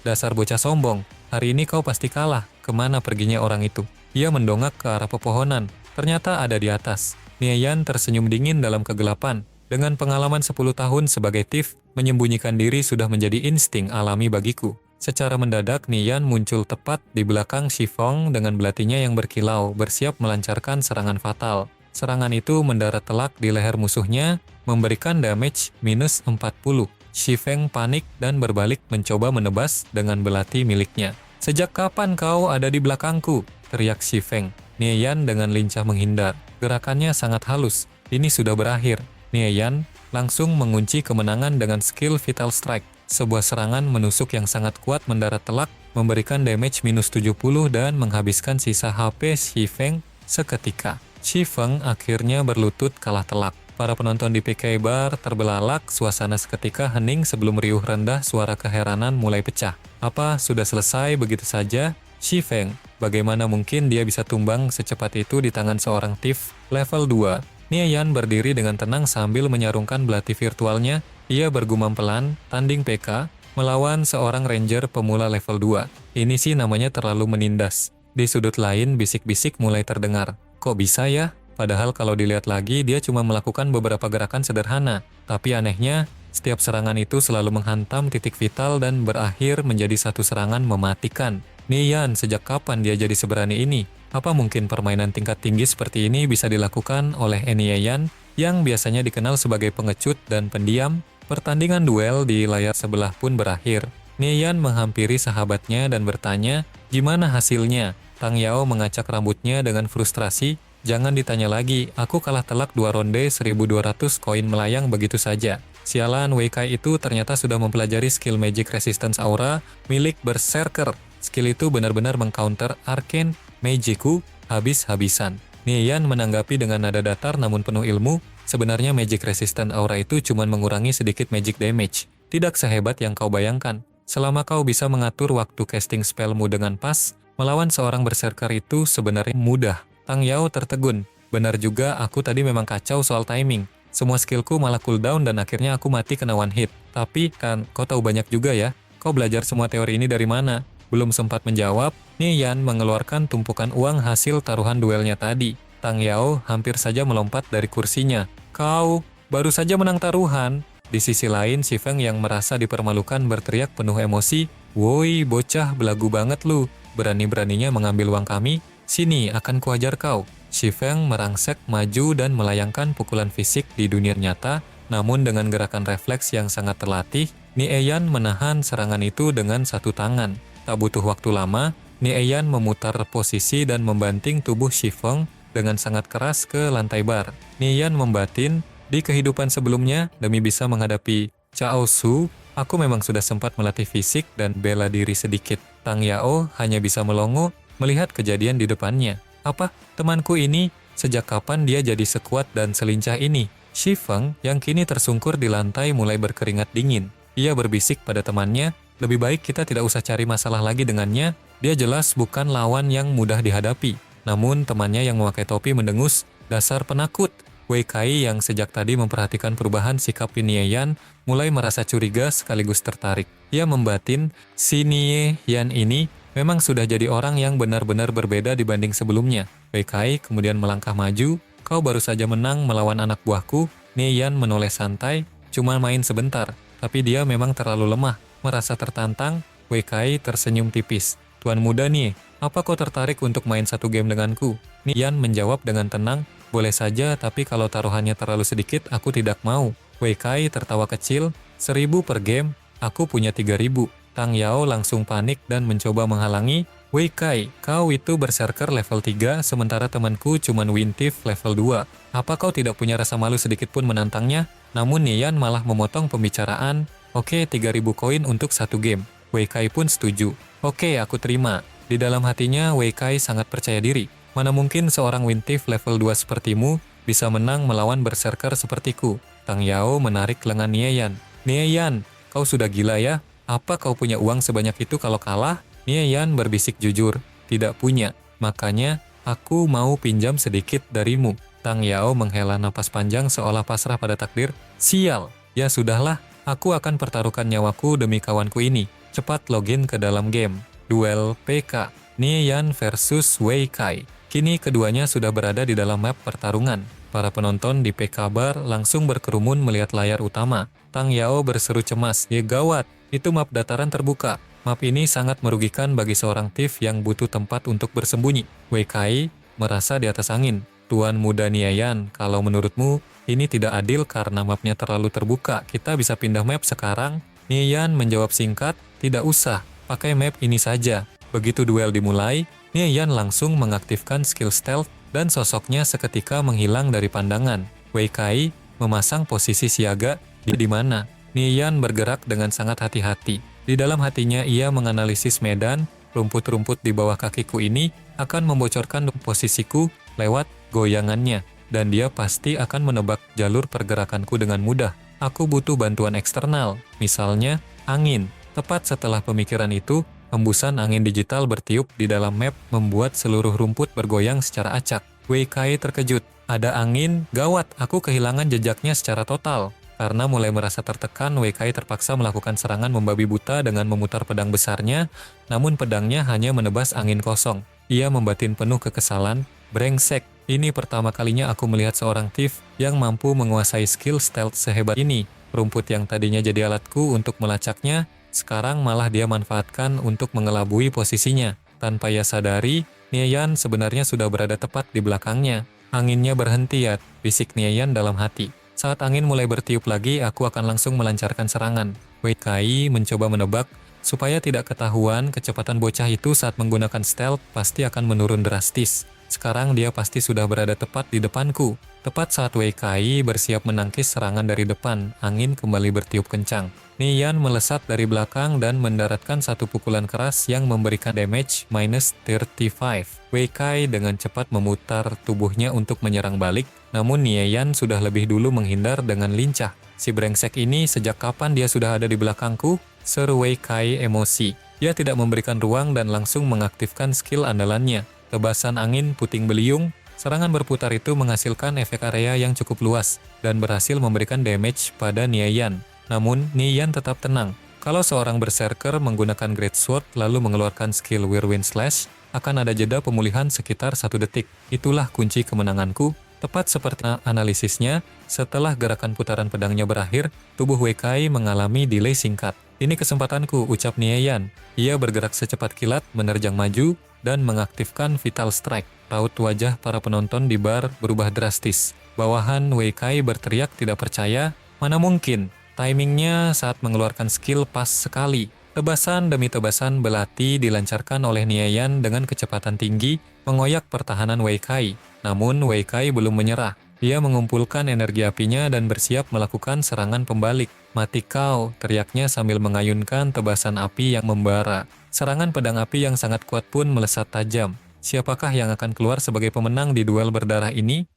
Dasar bocah sombong, hari ini kau pasti kalah. Kemana perginya orang itu? Ia mendongak ke arah pepohonan. Ternyata ada di atas. Niyan tersenyum dingin dalam kegelapan. Dengan pengalaman 10 tahun sebagai thief, menyembunyikan diri sudah menjadi insting alami bagiku. Secara mendadak, Niyan muncul tepat di belakang Shifeng dengan belatinya yang berkilau, bersiap melancarkan serangan fatal. Serangan itu mendarat telak di leher musuhnya, memberikan damage minus 40. Shifeng panik dan berbalik mencoba menebas dengan belati miliknya. "Sejak kapan kau ada di belakangku?" teriak Shifeng. Niyan dengan lincah menghindar. Gerakannya sangat halus. Ini sudah berakhir. Niyan langsung mengunci kemenangan dengan skill Vital Strike. Sebuah serangan menusuk yang sangat kuat mendarat telak, memberikan damage minus 70 dan menghabiskan sisa HP Shifeng seketika. Shifeng akhirnya berlutut kalah telak. Para penonton di PK Bar terbelalak, suasana seketika hening sebelum riuh rendah suara keheranan mulai pecah. Apa sudah selesai begitu saja? Shifeng, bagaimana mungkin dia bisa tumbang secepat itu di tangan seorang thief level 2? Niyan berdiri dengan tenang sambil menyarungkan belati virtualnya. Ia bergumam pelan, tanding PK, melawan seorang ranger pemula level 2. Ini sih namanya terlalu menindas. Di sudut lain, bisik-bisik mulai terdengar. Kok bisa ya? Padahal kalau dilihat lagi, dia cuma melakukan beberapa gerakan sederhana. Tapi anehnya, setiap serangan itu selalu menghantam titik vital dan berakhir menjadi satu serangan mematikan. Niyan, sejak kapan dia jadi seberani ini? Apa mungkin permainan tingkat tinggi seperti ini bisa dilakukan oleh Niyan yang biasanya dikenal sebagai pengecut dan pendiam? Pertandingan duel di layar sebelah pun berakhir. Niyan menghampiri sahabatnya dan bertanya, "Gimana hasilnya?" Tang Yao mengacak rambutnya dengan frustrasi. "Jangan ditanya lagi, aku kalah telak 2 ronde 1200 koin melayang begitu saja." Sialan, Wei Kai itu ternyata sudah mempelajari skill Magic Resistance Aura milik Berserker. Skill itu benar-benar mengcounter Arcane Magicku habis-habisan. Niyan menanggapi dengan nada datar namun penuh ilmu. Sebenarnya Magic Resistant Aura itu cuma mengurangi sedikit magic damage. Tidak sehebat yang kau bayangkan. Selama kau bisa mengatur waktu casting spellmu dengan pas, melawan seorang berserker itu sebenarnya mudah. Tang Yao tertegun. Benar juga, aku tadi memang kacau soal timing. Semua skillku malah cooldown dan akhirnya aku mati kena one hit. Tapi kan, kau tahu banyak juga ya. Kau belajar semua teori ini dari mana? Belum sempat menjawab, Niyan mengeluarkan tumpukan uang hasil taruhan duelnya tadi. Tang Yao hampir saja melompat dari kursinya. "Kau baru saja menang taruhan." Di sisi lain, Shifeng yang merasa dipermalukan berteriak penuh emosi, "Woi, bocah belagu banget lu. Berani-beraninya mengambil uang kami? Sini, akan kuajar kau." Shifeng merangsek maju dan melayangkan pukulan fisik di dunia nyata, namun dengan gerakan refleks yang sangat terlatih, Niyan menahan serangan itu dengan satu tangan. Tak butuh waktu lama, Niyan memutar posisi dan membanting tubuh Shifeng dengan sangat keras ke lantai bar. Niyan membatin, "Di kehidupan sebelumnya, demi bisa menghadapi Cao Su, aku memang sudah sempat melatih fisik dan bela diri sedikit." Tang Yao hanya bisa melongo melihat kejadian di depannya. "Apa? Temanku ini, sejak kapan dia jadi sekuat dan selincah ini?" Shifeng yang kini tersungkur di lantai mulai berkeringat dingin. Ia berbisik pada temannya, "Lebih baik kita tidak usah cari masalah lagi dengannya. Dia jelas bukan lawan yang mudah dihadapi." Namun temannya yang memakai topi mendengus, "Dasar penakut." Wei Kai yang sejak tadi memperhatikan perubahan sikap Niyan mulai merasa curiga sekaligus tertarik. Ia membatin, si Niyan ini memang sudah jadi orang yang benar-benar berbeda dibanding sebelumnya. Wei Kai kemudian melangkah maju, "Kau baru saja menang melawan anak buahku." Niyan menoleh santai, "Cuma main sebentar, tapi dia memang terlalu lemah." Merasa tertantang, Wei Kai tersenyum tipis. "Tuan muda nih, apa kau tertarik untuk main satu game denganku?" Niyan menjawab dengan tenang, "Boleh saja, tapi kalau taruhannya terlalu sedikit, aku tidak mau." Wei Kai tertawa kecil, 1.000 per game, aku punya 3.000. Tang Yao langsung panik dan mencoba menghalangi. "Wei Kai, kau itu berserker level 3, sementara temanku cuman Winthief level 2. Apa kau tidak punya rasa malu sedikit pun menantangnya?" Namun Niyan malah memotong pembicaraan. "Oke, 3.000 koin untuk satu game." Wei Kai pun setuju. "Oke, aku terima." Di dalam hatinya, Wei Kai sangat percaya diri. Mana mungkin seorang Winthief level 2 sepertimu bisa menang melawan berserker sepertiku. Tang Yao menarik lengan Niyan. "Niyan, Kau sudah gila ya? Apa kau punya uang sebanyak itu kalau kalah? Nie Yan berbisik jujur. Tidak punya. Makanya, aku mau pinjam sedikit darimu. Tang Yao menghela napas panjang seolah pasrah pada takdir. Sial. Ya sudahlah, aku akan pertaruhkan nyawaku demi kawanku ini. Cepat login ke dalam game. Duel PK. Nie Yan versus Wei Kai. Kini keduanya sudah berada di dalam map pertarungan. Para penonton di PK Bar langsung berkerumun melihat layar utama. Tang Yao berseru cemas, "Ya gawat, itu map dataran terbuka. Map ini sangat merugikan bagi seorang thief yang butuh tempat untuk bersembunyi." Wei Kai merasa di atas angin. Tuan muda Nie Yan, kalau menurutmu ini tidak adil karena mapnya terlalu terbuka, kita bisa pindah map sekarang? Nie Yan menjawab singkat, "Tidak usah, pakai map ini saja." Begitu duel dimulai, Nie Yan langsung mengaktifkan skill stealth dan sosoknya seketika menghilang dari pandangan. Wei Kai memasang posisi siaga di mana. Nie Yan bergerak dengan sangat hati-hati. Di dalam hatinya ia menganalisis medan, rumput-rumput di bawah kakiku ini akan membocorkan posisiku lewat goyangannya, dan dia pasti akan menebak jalur pergerakanku dengan mudah. Aku butuh bantuan eksternal, misalnya angin. Tepat setelah pemikiran itu, hembusan angin digital bertiup di dalam map membuat seluruh rumput bergoyang secara acak. Wei Kai terkejut. Ada angin, gawat, aku kehilangan jejaknya secara total. Karena mulai merasa tertekan, Wei Kai terpaksa melakukan serangan membabi buta dengan memutar pedang besarnya, namun pedangnya hanya menebas angin kosong. Ia membatin penuh kekesalan. Brengsek, ini pertama kalinya aku melihat seorang thief yang mampu menguasai skill stealth sehebat ini. Rumput yang tadinya jadi alatku untuk melacaknya, sekarang malah dia manfaatkan untuk mengelabui posisinya. Tanpa ia sadari, Nie Yan sebenarnya sudah berada tepat di belakangnya. Anginnya berhenti ya, bisik Nie Yan dalam hati. Saat angin mulai bertiup lagi, aku akan langsung melancarkan serangan. Wei Kai mencoba menebak, supaya tidak ketahuan kecepatan bocah itu saat menggunakan stealth pasti akan menurun drastis. Sekarang dia pasti sudah berada tepat di depanku. Tepat saat Wei Kai bersiap menangkis serangan dari depan, angin kembali bertiup kencang. Nie Yan melesat dari belakang dan mendaratkan satu pukulan keras yang memberikan damage minus 35. Wei Kai dengan cepat memutar tubuhnya untuk menyerang balik, namun Nie Yan sudah lebih dulu menghindar dengan lincah. Si brengsek ini sejak kapan dia sudah ada di belakangku? Seru Wei Kai emosi. Dia tidak memberikan ruang dan langsung mengaktifkan skill andalannya. Tebasan angin puting beliung, serangan berputar itu menghasilkan efek area yang cukup luas dan berhasil memberikan damage pada Nie Yan. Namun, Nie Yan tetap tenang. Kalau seorang berserker menggunakan Great Sword lalu mengeluarkan skill Whirlwind Slash, akan ada jeda pemulihan sekitar 1 detik. Itulah kunci kemenanganku. Tepat seperti analisisnya, setelah gerakan putaran pedangnya berakhir, tubuh Wei Kai mengalami delay singkat. "Ini kesempatanku," ucap Nie Yan. Ia bergerak secepat kilat, menerjang maju, dan mengaktifkan Vital Strike. Raut wajah para penonton di bar berubah drastis. Bawahan Wei Kai berteriak tidak percaya, "Mana mungkin?" Timingnya saat mengeluarkan skill pas sekali. Tebasan demi tebasan belati dilancarkan oleh Nie Yan dengan kecepatan tinggi, mengoyak pertahanan Wei Kai. Namun Wei Kai belum menyerah. Dia mengumpulkan energi apinya dan bersiap melakukan serangan pembalik. "Mati kau," teriaknya sambil mengayunkan tebasan api yang membara. Serangan pedang api yang sangat kuat pun melesat tajam. Siapakah yang akan keluar sebagai pemenang di duel berdarah ini?